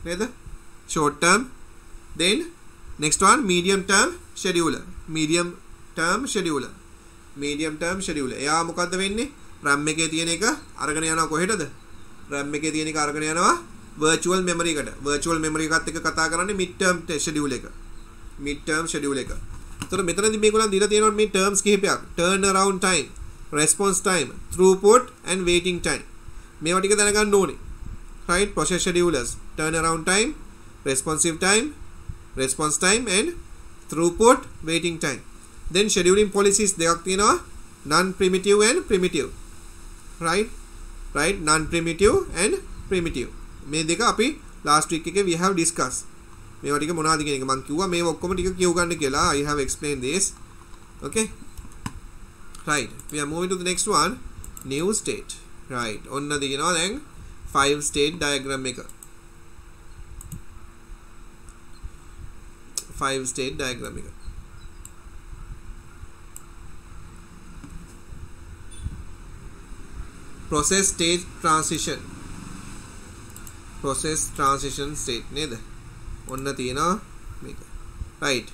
නේද? Short term. Then next one medium term scheduler. medium term scheduler. එයා මොකද්ද වෙන්නේ? RAM එකේ තියෙන එක අරගෙන යනවා කොහෙටද? RAM එකේ තියෙන එක අරගෙන යනවා virtual memory එකට. virtual memory එකත් එක්ක කතා කරන්නේ mid term schedule එක. එතකොට මෙතනදී මේගොල්ලන් දීලා තියෙනවා මේ terms කිහිපයක්. turn around time, response time, throughput and waiting time. මේවා ටික දැනගන්න ඕනේ. right? process schedulers, turn around time, response time and throughput, waiting time. Then scheduling policies දෙකක් තියෙනවා, non primitive and primitive. right? non primitive and primitive. මේ දෙක අපි last week එකේ we have discussed. මේවා ටික මොනවද කියන එක මම කිව්වා. මේවා ඔක්කොම ටික කියව ගන්න කියලා. I have explained this. Okay, right, we are moving to the next one, new state. right, ඔන්න දිනනවා දැන් 5 state diagram එක. 5 state diagram එක. process state transition state නේද? ඔන්න තියෙනවා මේක. right,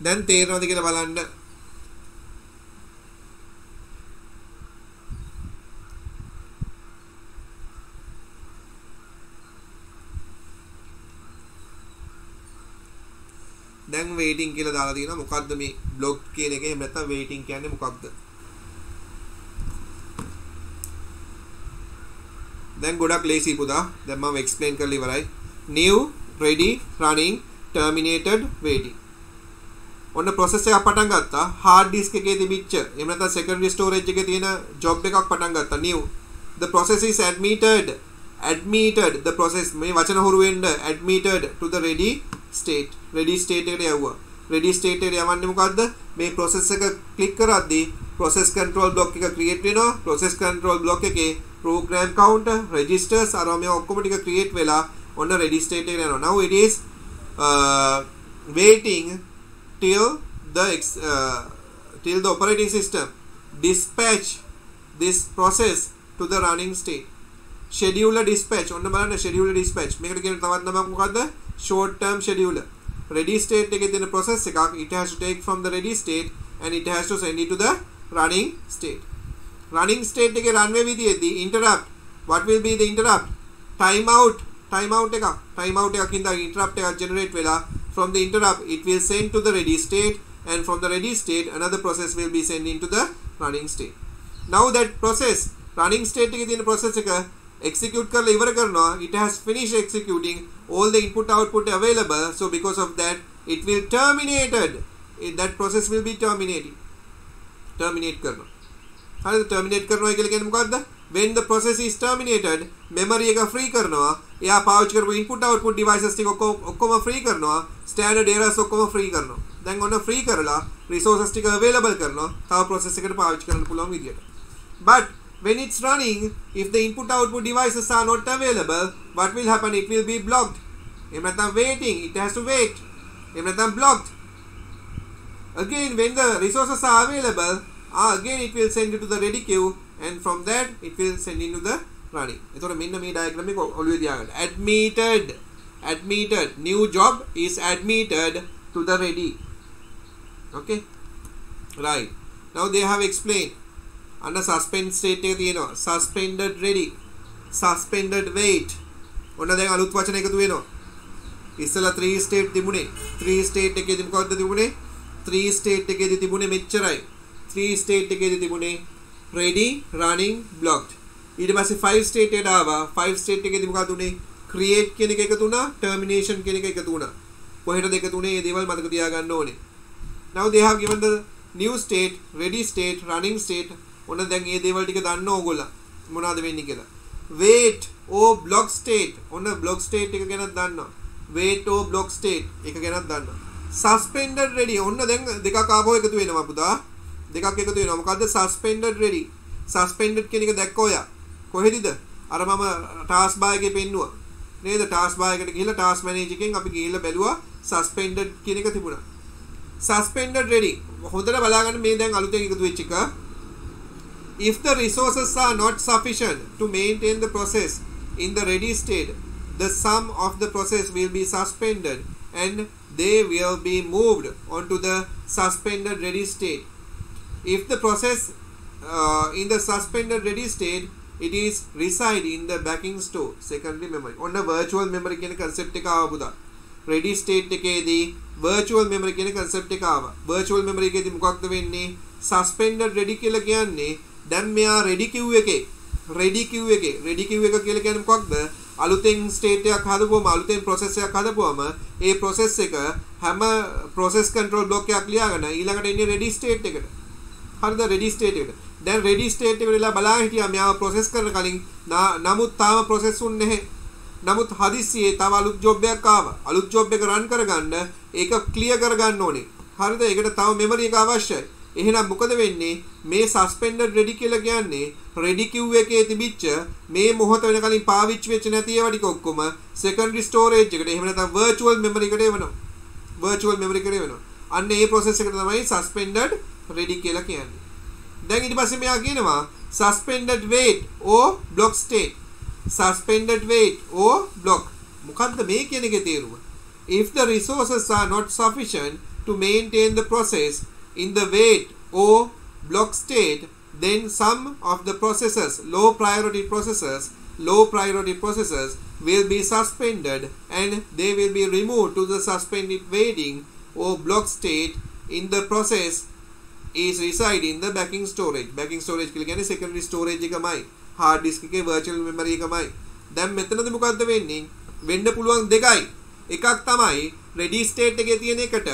දැන් තේරෙනවද කියලා බලන්න. දැන් waiting කියලා දාලා තියෙනවා. මොකද්ද මේ block කියන එක? එහෙම නැත්නම් waiting කියන්නේ මොකක්ද? දැන් ගොඩක් ලේසි පුතා. දැන් මම explain කරලා ඉවරයි. new, ready, running, terminated, waiting. ඔන්න process එකක් පටන් ගත්තා. hard disk එකේ තිබිච්ච එහෙම නැත්නම් secondary storage එකේ තියෙන job එකක් පටන් ගත්තා. new, the process is admitted the process මේ වචන හුරු වෙන්න admitted to the ready state එකට යවුවා. ready state එකට යවන්නේ මොකද්ද? මේ process එක click කරද්දී process control block එක create වෙනවා. process control block එකේ program counter, registers අරම මේ ඔක්කොම ටික create වෙලා ඔන්න ready state එකට යනවා. now it is waiting till the operating system dispatch this process to the running state. scheduler dispatch ඔන්න බලන්න scheduler dispatch මේකට කියන තවත් නමක් මොකද්ද? short term scheduler. ready state එකේ තියෙන process එකක් it has to take from the ready state and it has to send it to the running state. running state එකේ run වෙවිදීදී interrupt, what will be the interrupt? timeout එකක් ඉඳලා interrupt එකක් generate වෙලා from the interrupt it will send to the ready state and from the ready state another process will be sent into the running state. now that process running state එකේ තියෙන process එක execute කරලා ඉවර කරනවා. it has finished executing all the input output available, so because of that it will that process will be terminate කරනවා. හරිද? terminate කරනවා කියලා කියන්නේ මොකද්ද? when the process is terminated memory එක free කරනවා. එයා පාවිච්චි කරපු input output devices ටික ඔක්කොම free කරනවා. standard errors ඔක්කොම free කරනවා. දැන් ඔන්න free කරලා resources ටික available කරනවා. තව process එකකට පාවිච්චි කරන්න පුළුවන් විදියට. but when it's running, if the input output devices are not available, what will happen? It will be blocked. එහෙම නැත්නම් waiting, it has to wait. එහෙම නැත්නම් blocked. again when the resources are available, again it will send it to the ready queue and from that it will send into the running. එතකොට මෙන්න මේ diagram එක ඔළුවේ තියාගන්න. admitted new job is admitted to the ready. okay, right. Now they have explained under suspend state එක තියෙනවා suspended ready, suspended wait. ඔන්න දැන් අලුත් වචන එකතු වෙනවා. ඉස්සලා 3 state තිබුණේ. 3 state එකේදී මොකක්ද තිබුණේ? 3 state එකේදී තිබුණේ මෙච්චරයි. 3 state එකේදී තිබුණේ ready, running, blocked. ඊට පස්සේ 5 state එකට ආවා. 5 state එකේදී මොකක්ද උනේ? create කියන එක එකතු වුණා, termination කියන එක එකතු වුණා. කොහෙටද එකතු වුනේ? මේ දේවල් මතක තියාගන්න ඕනේ. Now they have given the new state, ready state, running state. ඔන්න දැන් මේ දේවල් ටික දන්න ඕගොල්ලෝ. මොනවද වෙන්නේ කියලා. wait or block state. ඔන්න block state එක ගැනත් දන්නවා. wait or block state එක ගැනත් දන්නවා. suspended ready. ඔන්න දැන් දෙකක් ආපහු එකතු වෙනවා පුතා. දෙකක් එකතු වෙනවා. මොකද්ද suspended ready? suspended කියන එක දැක්ක ඔයා. කොහෙදද? අර මම task bar එකේ පෙන්නුවා. නේද? task bar එකට ගිහිල්ලා task manager එකෙන් අපි ගිහිල්ලා බැලුවා suspended කියන එක තිබුණා. suspended ready. හොඳට බලාගන්න මේ දැන් අලුතෙන් එකතු වෙච්ච එක. If the resources are not sufficient to maintain the process in the ready state, the sum of the process will be suspended and they will be moved onto the suspended ready state. If the process in the suspended ready state, it is reside in the backing store, secondary memory. On the virtual memory කියන concept එක ආවා පුතා. ready state එකේදී virtual memory කියන concept එක ආවා. virtual memory එකේදී මොකක්ද වෙන්නේ? suspended ready කියලා කියන්නේ දැන් මෙයා ready queue එකේ ready queue එක කියලා කියන්නේ මොකක්ද? අලුතෙන් state එකක් හදපුවම අලුතෙන් process එකක් හදපුවම ඒ process එක හැම process control block එකක් ලියාගෙන ඊළඟට එන්නේ ready state එකට. හරිද? ready state එකට. දැන් ready state එකට වෙලා බලා හිටියා මෙයාව process කරන කලින් නමුත් තාම process උන්නේ නැහැ. නමුත් හදිස්සියේ තව අලුත් job එකක් ආවා. අලුත් job එක run කරගන්න ඒක clear කරගන්න ඕනේ. හරිද? ඒකට තව memory එක අවශ්‍යයි. එහෙනම් මොකද වෙන්නේ? මේ suspended ready කියලා කියන්නේ ready queue එකේ තිබිච්ච මේ මොහොත වෙනකලින් පාවිච්චි වෙච්ච නැති ඒවා ටික ඔක්කොම secondary storage එකට එහෙම නැත්නම් virtual memory එකට එවනවා. virtual memory එකට එවනවා. අන්න ඒ process එකට තමයි suspended ready කියලා කියන්නේ. දැන් ඊට පස්සේ මෙයා කියනවා suspended wait or block state. suspended wait or block. මොකද්ද මේ කියන එකේ තේරුම? If the resources are not sufficient to maintain the process in the wait or block state, then some of the processes, low priority processes will be suspended and they will be removed to the suspended waiting or block state in the process is reside in the backing storage. backing storage කියලා කියන්නේ secondary storage එකමයි. hard disk එකේ virtual memory එකමයි. දැන් මෙතනදී මොකද්ද වෙන්නේ? වෙන්න පුළුවන් දෙකයි. එකක් තමයි ready state එකේ තියෙන එකට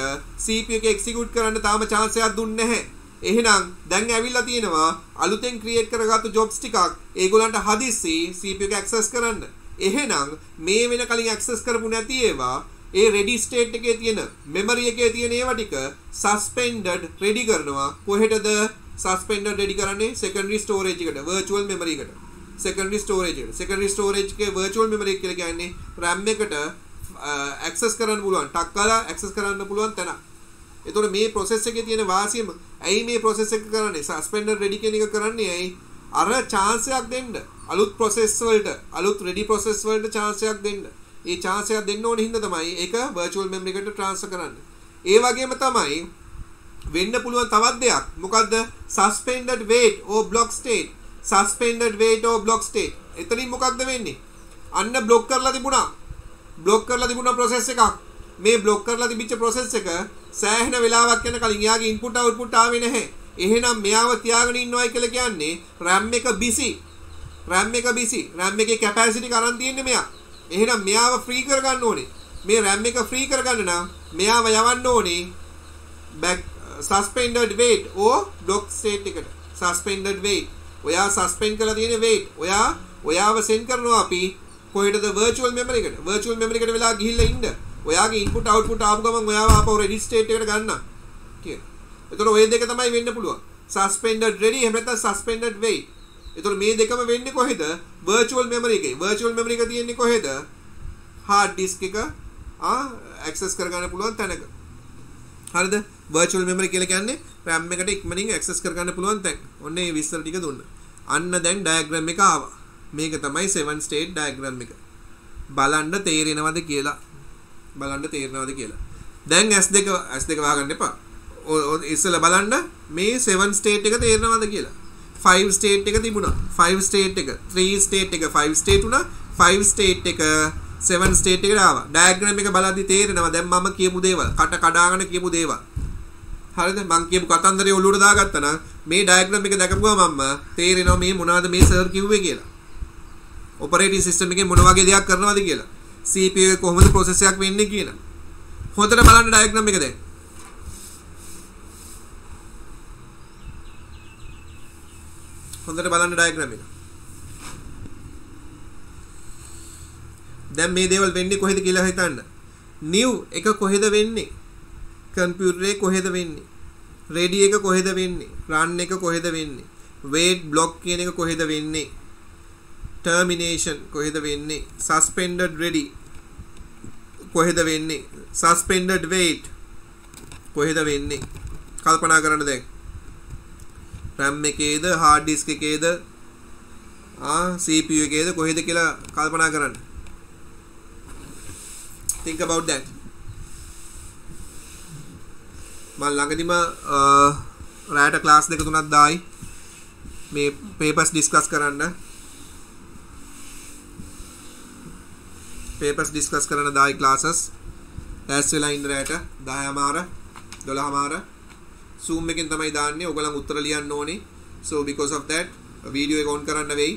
CPU එක execute කරන්න තාම chance එකක් දුන්නේ නැහැ. එහෙනම් දැන් ඇවිල්ලා තියෙනවා අලුතෙන් create කරගත්තු jobs ටිකක් ඒගොල්ලන්ට හදිස්සි CPU එක access කරන්න. එහෙනම් මේ වෙන කලින් access කරපු නැති ඒවා ඒ ready state එකේ තියෙන memory එකේ තියෙන ඒවා ටික suspended ready කරනවා. කොහෙටද suspended ready කරන්නේ? secondary storage එකට, virtual memory එකට. secondary storage එකේ virtual memory කියලා කියන්නේ RAM එකට access කරන්න පුළුවන්, ටක් කරලා access කරන්න පුළුවන් තැන. එතකොට මේ process එකේ තියෙන වාසියම ඇයි මේ process එක කරන්නේ? suspended ready කියන එක කරන්නේ ඇයි? අර chance එකක් දෙන්න. අලුත් process වලට, අලුත් ready process වලට chance එකක් දෙන්න. ඒ chance එකක් දෙන්න ඕන හින්දා තමයි ඒක virtual memory එකට transfer කරන්නේ. ඒ වගේම තමයි වෙන්න පුළුවන් තවත් දෙයක්. මොකද්ද? suspended wait or block state. suspended wait or block state. එතනින් මොකක්ද වෙන්නේ? අන්න block කරලා තිබුණා. block කරලා තිබුණා process එකක්. මේ block කරලා තිබිච්ච process එක සෑහෙන වෙලාවක් යන කලින් යාගේ input output ආවේ නැහැ. එහෙනම් මෙයාව තියාගෙන ඉන්නවයි කියලා කියන්නේ RAM එක busy. RAM එකේ capacity එක අරන් තියෙන්නේ මෙයා. එහෙනම් මෙයාව free කරගන්න ඕනේ. මේ RAM එක free කරගන්න නම් මෙයාව යවන්න ඕනේ back suspended wait or block state එකට. suspended wait. ඔයා suspend කරලා තියෙන wait. ඔයාව send කරනවා අපි කොහෙටද? virtual memory එකට. virtual memory එකට වෙලා ගිහිල්ලා ඉන්න. ඔයාගේ input output ආපු ගමන් ඔයාව ආපහු ready state එකට ගන්න. කියලා. එතකොට ඔය දෙක තමයි වෙන්න පුළුවන්. suspended ready එහෙම නැත්නම් suspended wait. එතකොට මේ දෙකම වෙන්නේ කොහෙද? virtual memory එකේ. virtual memory එක තියෙන්නේ කොහෙද? hard disk එක access කරගන්න පුළුවන් තැනක. හරිද? virtual memory කියලා කියන්නේ RAM එකට ඉක්මනින් access කරගන්න පුළුවන් තැන. ඔන්න ඒ විස්තර ටික දුන්නා. අන්න දැන් diagram එක ආවා. මේක තමයි 7 state diagram එක. බලන්න තේරෙනවද කියලා. දැන් S2 වහගන්න එපා. ඉස්සෙල්ලා බලන්න මේ 7 ස්ටේට් එක තේරෙනවද කියලා. 5 ස්ටේට් එක තිබුණා. 5 ස්ටේට් එක 3 ස්ටේට් එක 5 ස්ටේට් උනා. 5 ස්ටේට් එක 7 ස්ටේට් එකට ආවා. ඩයග්‍රෑම් එක බලද්දි තේරෙනවා දැන් මම කියපු දේවල් කට කඩාගෙන කියපු දේවල්. හරිද? මම කියපු කතන්දරේ ඔලුවට දාගත්තා නම් මේ ඩයග්‍රෑම් එක දැකපුවා මම තේරෙනවා මේ මොනවද මේ සර් කිව්වේ කියලා. ඔපරේටින් සිස්ටම් එකේ මොන වගේ දෙයක් කරනවද කියලා. CPU එක කොහොමද ප්‍රොසෙස් එකක් වෙන්නේ කියලා. හොඳට බලන්න ඩයග්‍රෑම් එක දැන්. හොඳට බලන්න ඩයග්‍රෑම් එක. දැන් මේ දේවල් වෙන්නේ කොහෙද කියලා හිතන්න. new එක කොහෙද වෙන්නේ? කම්පියුටරේ කොහෙද වෙන්නේ? ready එක කොහෙද වෙන්නේ? run එක කොහෙද වෙන්නේ? wait block කියන එක කොහෙද වෙන්නේ? termination කොහෙද වෙන්නේ? suspended ready කොහෙද වෙන්නේ? suspended wait කොහෙද වෙන්නේ? කල්පනා කරන්න දැන්. RAM එකේද hard disk එකේද CPU එකේද කොහෙද කියලා කල්පනා කරන්න. think about that. මම ළඟදිම රාට ක්ලාස් දෙක තුනක් දායි මේ papers discuss කරන්න. papers discuss කරන දායි classes ඇස් වෙලා ඉන්න රාට 10:00 12:00 Zoom එකෙන් තමයි දාන්නේ. ඔයගොල්ලන් උත්තර ලියන්න ඕනේ. So because of that video එක on කරන්න වෙයි.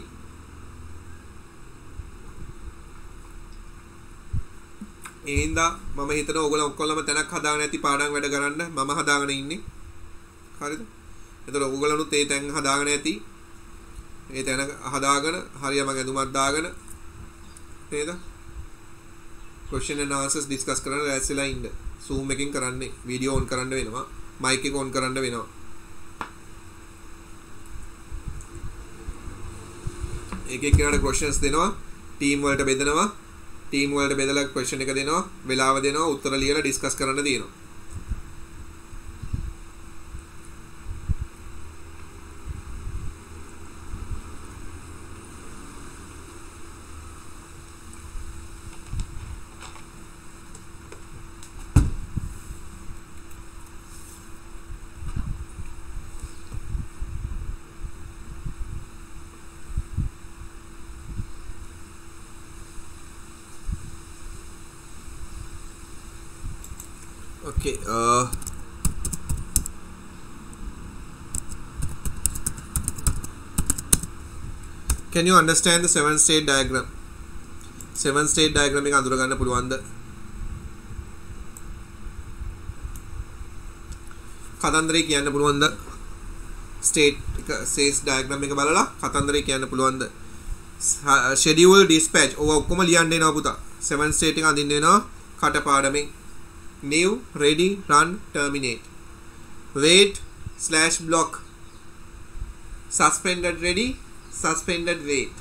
ඒ හින්දා මම හිතනවා ඔයගොල්ලන් ඔක්කොලම තැනක් හදාගෙන ඇති පාඩම් වැඩ කරන්න. මම හදාගෙන ඉන්නේ. හරිද? එතකොට ඔයගොල්ලන්ුත් ඒ තැන් හදාගෙන ඇති. ඒ තැන හදාගෙන හරියම ගැඳුමක් දාගෙන නේද? question and answers discuss කරන්න ඇස්ලා ඉන්න. Zoom එකෙන් කරන්නේ. video on කරන්න වෙනවා. mic එක on කරන්න වෙනවා. එක එක්කෙනාට questions දෙනවා. team වලට බෙදනවා. team වලට බෙදලා question එක දෙනවා. වෙලාව දෙනවා. උත්තර ලියලා discuss කරන්න තියෙනවා. Okay, can you understand the 7 state diagram? 7 state diagram එක අඳුර ගන්න පුළුවන්ද? කතන්දරේ කියන්න පුළුවන්ද? state එක says diagram එක බලලා කතන්දරේ කියන්න පුළුවන්ද? schedule dispatch ඔය ඔක්කොම ලියන්න වෙනවා පුතා. 7 state එක අඳින්න වෙනවා කටපාඩමෙන්. new ready run terminate wait / block suspended ready suspended wait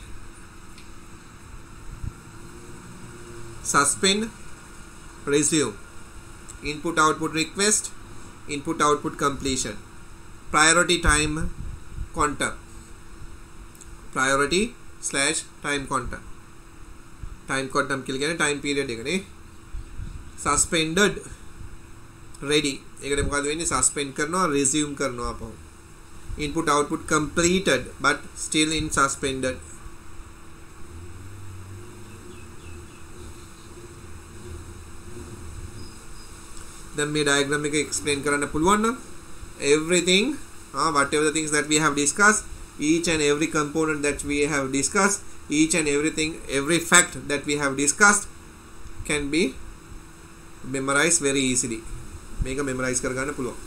suspend resume input output request input output completion priority time quantum priority / time quantum කියලා කියන්නේ time period එක නේ. suspended ready ඒකට මොකද වෙන්නේ? suspend කරනවා resume කරනවා අපහු. input output completed but still in suspended. then මේ diagram එක explain කරන්න පුළුවන් නම් everything whatever the things that we have discussed, each and every component that we have discussed, each and everything, every fact that we have discussed can be memorize very easily. මේක memorize කරගන්න පුළුවන්.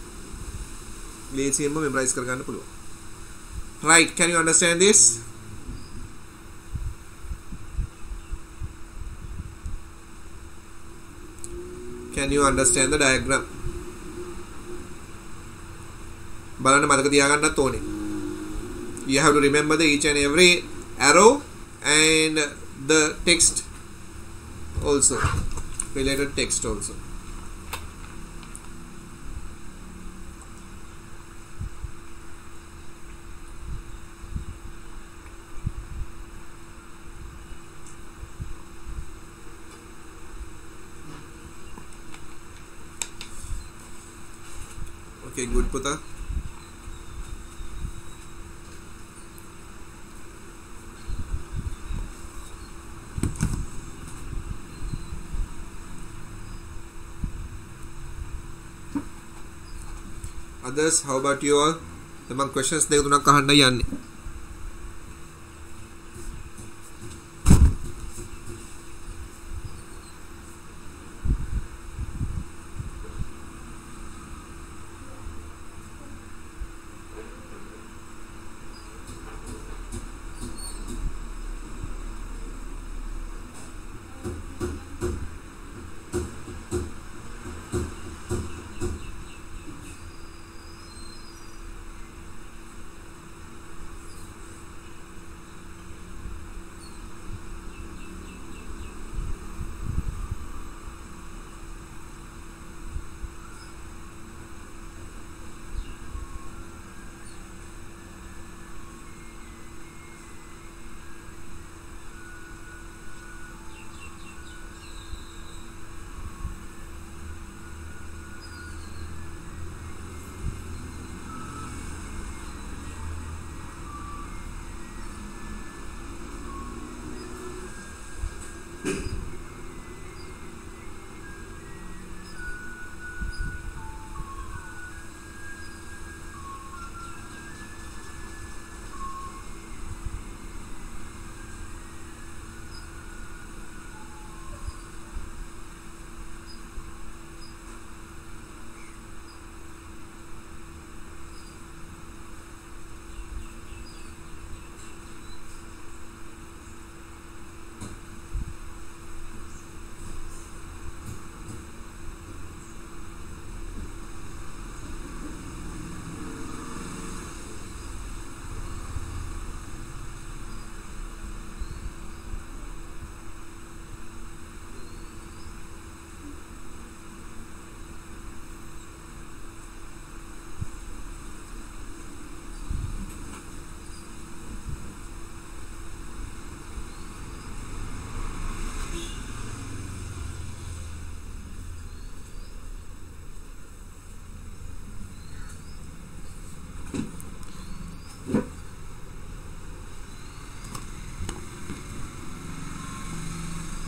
ලේසියෙන්ම memorize කරගන්න පුළුවන්. right, can you understand this? can you understand the diagram? බලන්න මතක තියාගන්නත් ඕනේ. you have to remember the each and every arrow and the text also, related text also. Okay, good පුතා. Others, how about you all? මම questions දෙක තුනක් අහන්නයි යන්නේ.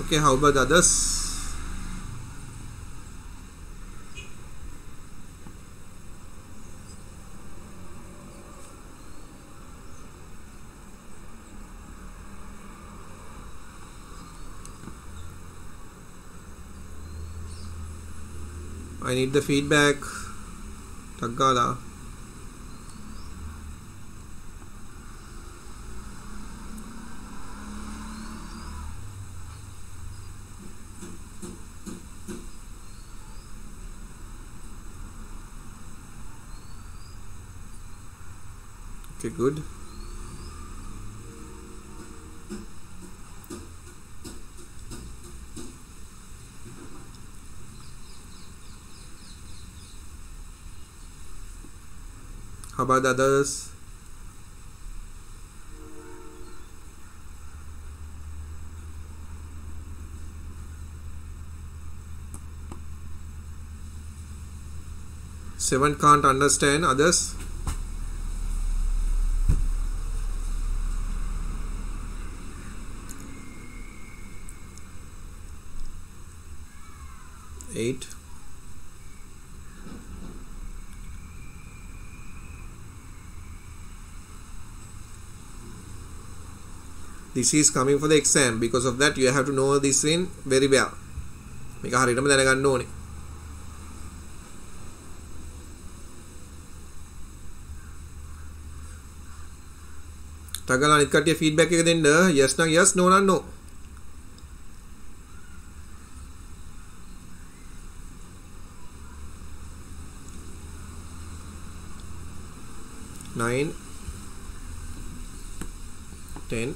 Okay, how about others? I need the feedback. Tagala. Okay, good. How about the others? Seven can't understand. Others? Eight. This is coming for the exam. Because of that, you have to know this in very well. මේක හරියටම දැනගන්න ඕනේ. තගල අනිත් කට්ටිය feedback එක දෙන්න. yes නම් yes, no නම් no. Nine, 10.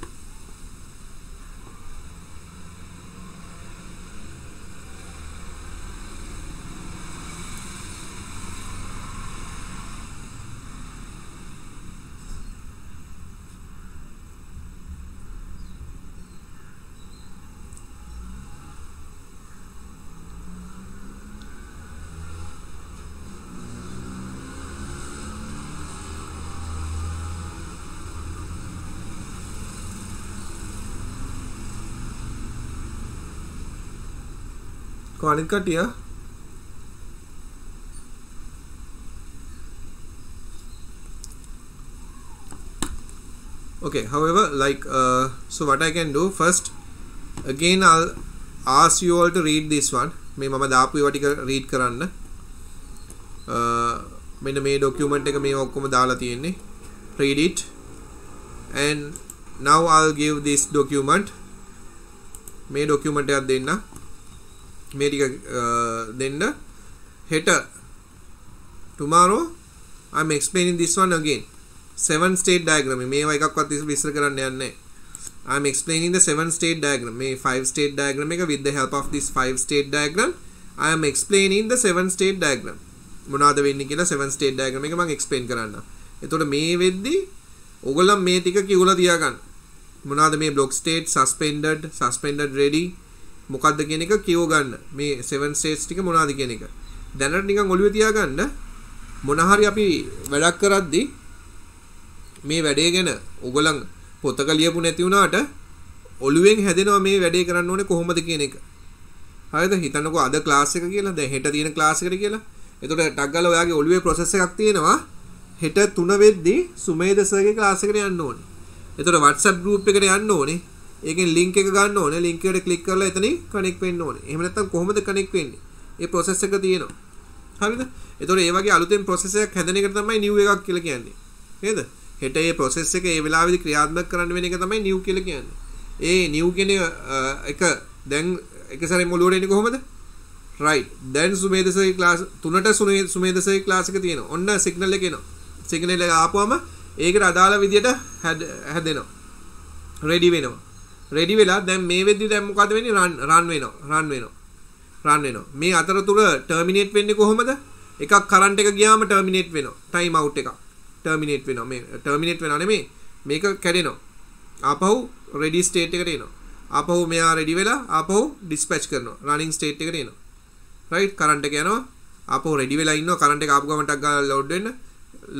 අනිත් කටිය okay, however, like so what I can do first, again I'll ask you all to read this one. මේ මම දාපු ඒවා ටික read කරන්න. මෙන්න මේ document එක මේ ඔක්කොම දාලා තියෙන්නේ. Read it. And now I'll give this document. මේ document එකක් දෙන්න. මේ ටික දෙන්න. හෙට tomorrow I'm explaining this one again. 7 state diagram. මේවා එකක්වත් විස්තර කරන්න යන්නේ නැහැ. I'm explaining the 7 state diagram. මේ 5 state diagram එක with the help of this 5 state diagram I am explaining the 7 state diagram. මොනවද වෙන්නේ කියලා 7 state diagram එක මම explain කරන්න. එතකොට මේ වෙද්දි ඔයගොල්ලෝ මේ ටික කිව්වලා තියාගන්න. මොනවද මේ block state, suspended ready මොකද්ද කියන එක කියව ගන්න. මේ 7 states ටික මොනවද කියන එක. දැනට නිකන් ඔළුවේ තියාගන්න. මොන හරි අපි වැඩක් කරද්දී මේ වැඩේ ගැන ඔයගොල්ලන් පොතක ලියපු නැති වුණාට ඔළුවෙන් හැදෙනවා මේ වැඩේ කරන්න ඕනේ කොහොමද කියන එක. හරිද? හිතන්නකෝ අද ක්ලාස් එක කියලා දැන් හෙට තියෙන ක්ලාස් එකට කියලා. එතකොට ටක් ගාලා ඔයාගේ ඔළුවේ process එකක් තියෙනවා. හෙට 3 වෙද්දී සුමේද සර්ගේ ක්ලාස් එකට යන්න ඕනේ. එතකොට WhatsApp group එකට යන්න ඕනේ. ඒකෙන් link එක ගන්න ඕනේ. link එකට click කරලා එතනින් connect වෙන්න ඕනේ. එහෙම නැත්නම් කොහොමද connect වෙන්නේ? ඒ process එක තියෙනවා. හරිද? එතකොට ඒ වගේ අලුතෙන් process එකක් හැදෙන එකට තමයි new එකක් කියලා කියන්නේ. නේද? හෙට ඒ process එක ඒ වෙලාවෙදි ක්‍රියාත්මක කරන්න වෙන එක තමයි new කියලා කියන්නේ. ඒ new කියන එක දැන් එක සැරේ මොළුවට එන්නේ කොහොමද? right. දැන් සුමේදසගේ ක්ලාස් 3ට සුමේදසගේ ක්ලාස් එක තියෙනවා. ඔන්න සිග්නල් එක එනවා. සිග්නල් එක ආපුවම ඒකට අදාළ විදියට හැදෙනවා. ready වෙනවා. ready වෙලා දැන් මේ වෙද්දි දැන් මොකද වෙන්නේ? run වෙනවා. මේ අතරතුර terminate වෙන්නේ කොහොමද? එකක් current එක ගියාම terminate වෙනවා. time out එකක්. terminate වෙනවා. මේ terminate වෙනවා නෙමෙයි. මේක කැඩෙනවා. ආපහු ready state එකට එනවා. ආපහු මෙයා ready වෙලා ආපහු dispatch කරනවා. running state එකට එනවා. right current එක යනවා. ආපහු ready වෙලා ඉන්නවා. current එක ආපු ගමන් ටක් ගාලා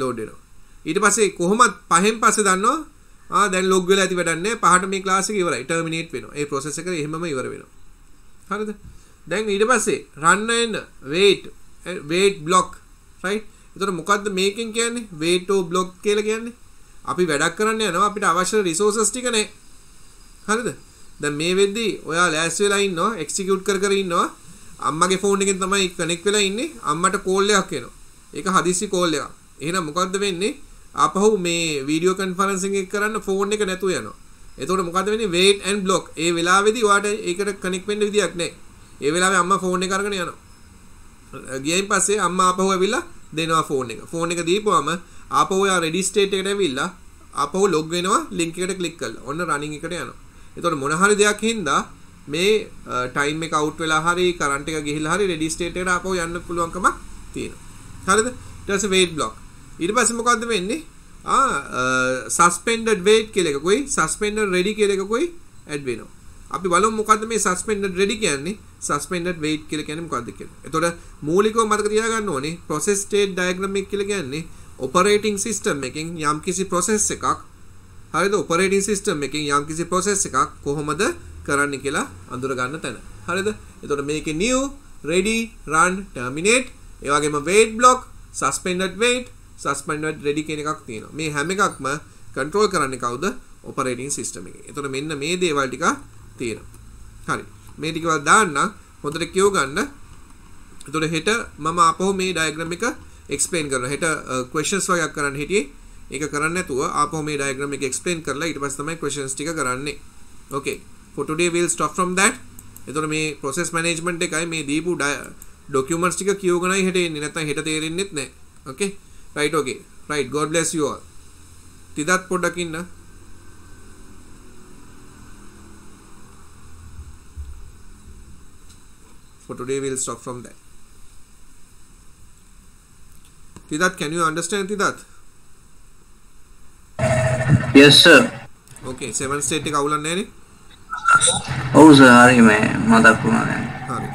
load වෙනවා. ඊට පස්සේ කොහොමද පහෙන් පස්සේ දන්නවා දැන් log වෙලා ඇති වැඩක් නැහැ. පහට මේ class එක ඉවරයි. terminate වෙනවා. ඒ process එක එහෙමම ඉවර වෙනවා. හරිද? දැන් ඊට පස්සේ run and wait block right. එතකොට මොකද්ද මේකෙන් කියන්නේ? wait or block කියලා කියන්නේ. අපි වැඩක් කරන්න යනවා අපිට අවශ්‍ය resources ටික නැහැ. හරිද? දැන් මේ වෙද්දි ඔයා ලෑස්ති වෙලා ඉන්නවා execute කර ඉන්නවා. අම්මගේ phone එකෙන් තමයි connect වෙලා ඉන්නේ. අම්මට call එකක් එනවා. ඒක හදිස්සි call එකක්. එහෙනම් මොකද්ද වෙන්නේ? ආපහු මේ video conferencing එක කරන්න phone එක නැතුව යනවා. එතකොට මොකද්ද වෙන්නේ? wait and block. ඒ වෙලාවේදී ඔයාට ඒකට connect වෙන්න විදියක් නැහැ. ඒ වෙලාවේ අම්මා phone එක අරගෙන යනවා. ගියයින් පස්සේ අම්මා ආපහු ඇවිල්ලා දෙනවා phone එක. phone එක දීපුවම ආපහු ඔයා ready state එකට ඇවිල්ලා ආපහු log වෙනවා link එකට click කරලා. ඔන්න running එකට යනවා. එතකොට මොන හරි දෙයක් හින්දා මේ time එක out වෙලා හරි current එක ගිහිල්ලා හරි ready state එකට ආපහු යන්න පුළුවන්කමක් තියෙනවා. හරිද? ඊට පස්සේ wait block. ඊට පස්සේ මොකද්ද වෙන්නේ? suspended wait කියලා එකකුයි suspended ready කියලා එකකුයි add වෙනවා. අපි බලමු මොකද්ද මේ suspended ready කියන්නේ? suspended wait කියලා කියන්නේ මොකද්ද කියලා. එතකොට මූලිකව මතක තියාගන්න ඕනේ process state diagram එක කියලා කියන්නේ operating system එකකින් යම්කිසි process එකක් හරිද operating system එකකින් යම්කිසි process එකක් කොහොමද කරන්න කියලා අඳුර ගන්න තැන. හරිද? එතකොට මේකේ new, ready, run, terminate, ඒ වගේම wait block, suspended wait, suspended ready කියන එකක් තියෙනවා. මේ හැම එකක්ම control කරන්නේ කවුද? operating system එකේ. එතකොට මෙන්න මේ දේවල් ටික තියෙනවා. හරි. මේ ටික වල දාන්න හොඳට කියව ගන්න. එතකොට හෙට මම ආපහු මේ diagram එක explain කරනවා. හෙට questions වගේක් කරන්න හිටියේ. ඒක කරන්න නැතුව ආපහු මේ diagram එක explain කරලා ඊට පස්සේ තමයි questions ටික කරන්නේ. Okay. For today we'll stop from that. එතකොට මේ process management එකයි මේ දීපු documents ටික කියවගෙනයි හෙට එන්නේ. නැත්නම් හෙට තේරෙන්නෙත් නැහැ. Okay. Right, okay. Right. God bless you all. තිදත් පොඩ්ඩක් ඉන්න. For today we'll stop from that. Tidat, can you understand Tidat? Yes sir. Okay, 7 state එක අවුලක් නැහැ නේ? ඔව් සර් හරි මේ මතක් වුණා දැන්. හරි.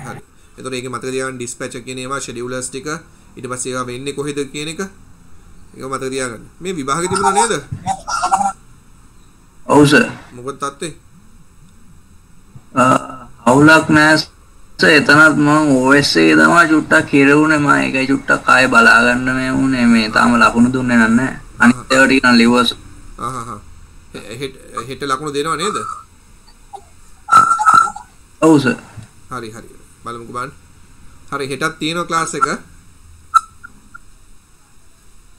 එතකොට ඒකේ මතක තියාගන්න dispatcher කියන ඒවා schedulers ටික ඊට පස්සේ ඒවා වෙන්නේ කොහෙද කියන එක ඒක මතක තියාගන්න. මේ විභාගෙ තිබුණා නේද? ඔව් සර්. මොකද තාත්තේ? අවුලක් නැහැ සර් එතනත් මම OS එකේ තමයි චුට්ටක් කෙරුණේ මම ඒකයි චුට්ටක් ආයේ බලා ගන්න මේ උනේ මේ තාම ලකුණු දුන්නේ නැහැ අනිත් ඒවා ටික නම් ලිව්වස් හෙට ලකුණු දෙනව නේද ඔව් සර් හරි බලමුකෝ බලන්න හරි හෙටත් තියෙනවා ක්ලාස් එක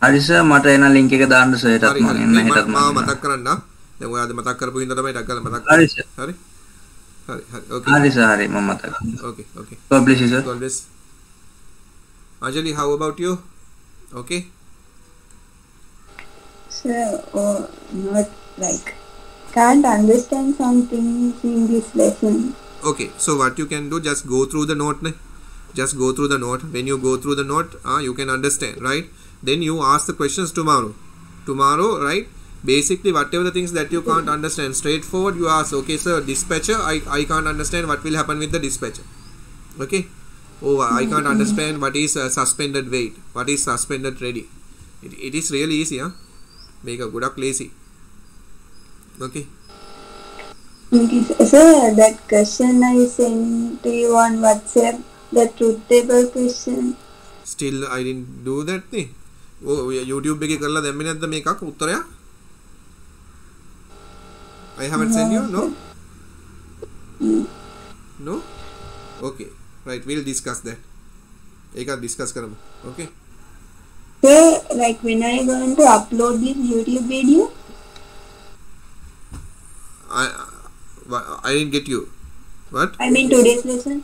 හරි සර් මට එන ලින්ක් එක දාන්න සර් හෙටත් මම එන්න හෙටත් මම මතක් කරන්න දැන් ඔයාද මතක් කරපු හින්දා තමයි ටක් කරලා මතක් හරි සර් හරි okay හරි සර් හරි මම මතක් okay God bless you sir God bless Anjali how about you okay sir not like can't understand some things in this lesson. Okay, so what you can do, just go through the note. Just go through the note. When you go through the note, you can understand, right? Then you ask the questions tomorrow. Tomorrow, right? Basically, whatever the things that you can't understand, straightforward, you ask, okay, sir, dispatcher, I can't understand what will happen with the dispatcher. Okay? Oh, I can't understand what is suspended weight, what is suspended ready. It is really easy, huh? Make a good up lazy. Okay. Sir, that question I sent to you on WhatsApp, the truth table question. Still, I didn't do that thing. Oh, YouTube එකේ කරලා දැම්මේ නැද්ද මේකක් උත්තරයක්? I haven't sent you, no? No? Okay. Right, we'll discuss that. ඒකත් discuss කරමු. Okay? Sir, like when are you going to upload this YouTube video? I didn't get you. What? I mean today's lesson.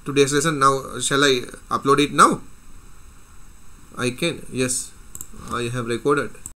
Today's lesson now. Shall I upload it now? I can. Yes. I have recorded.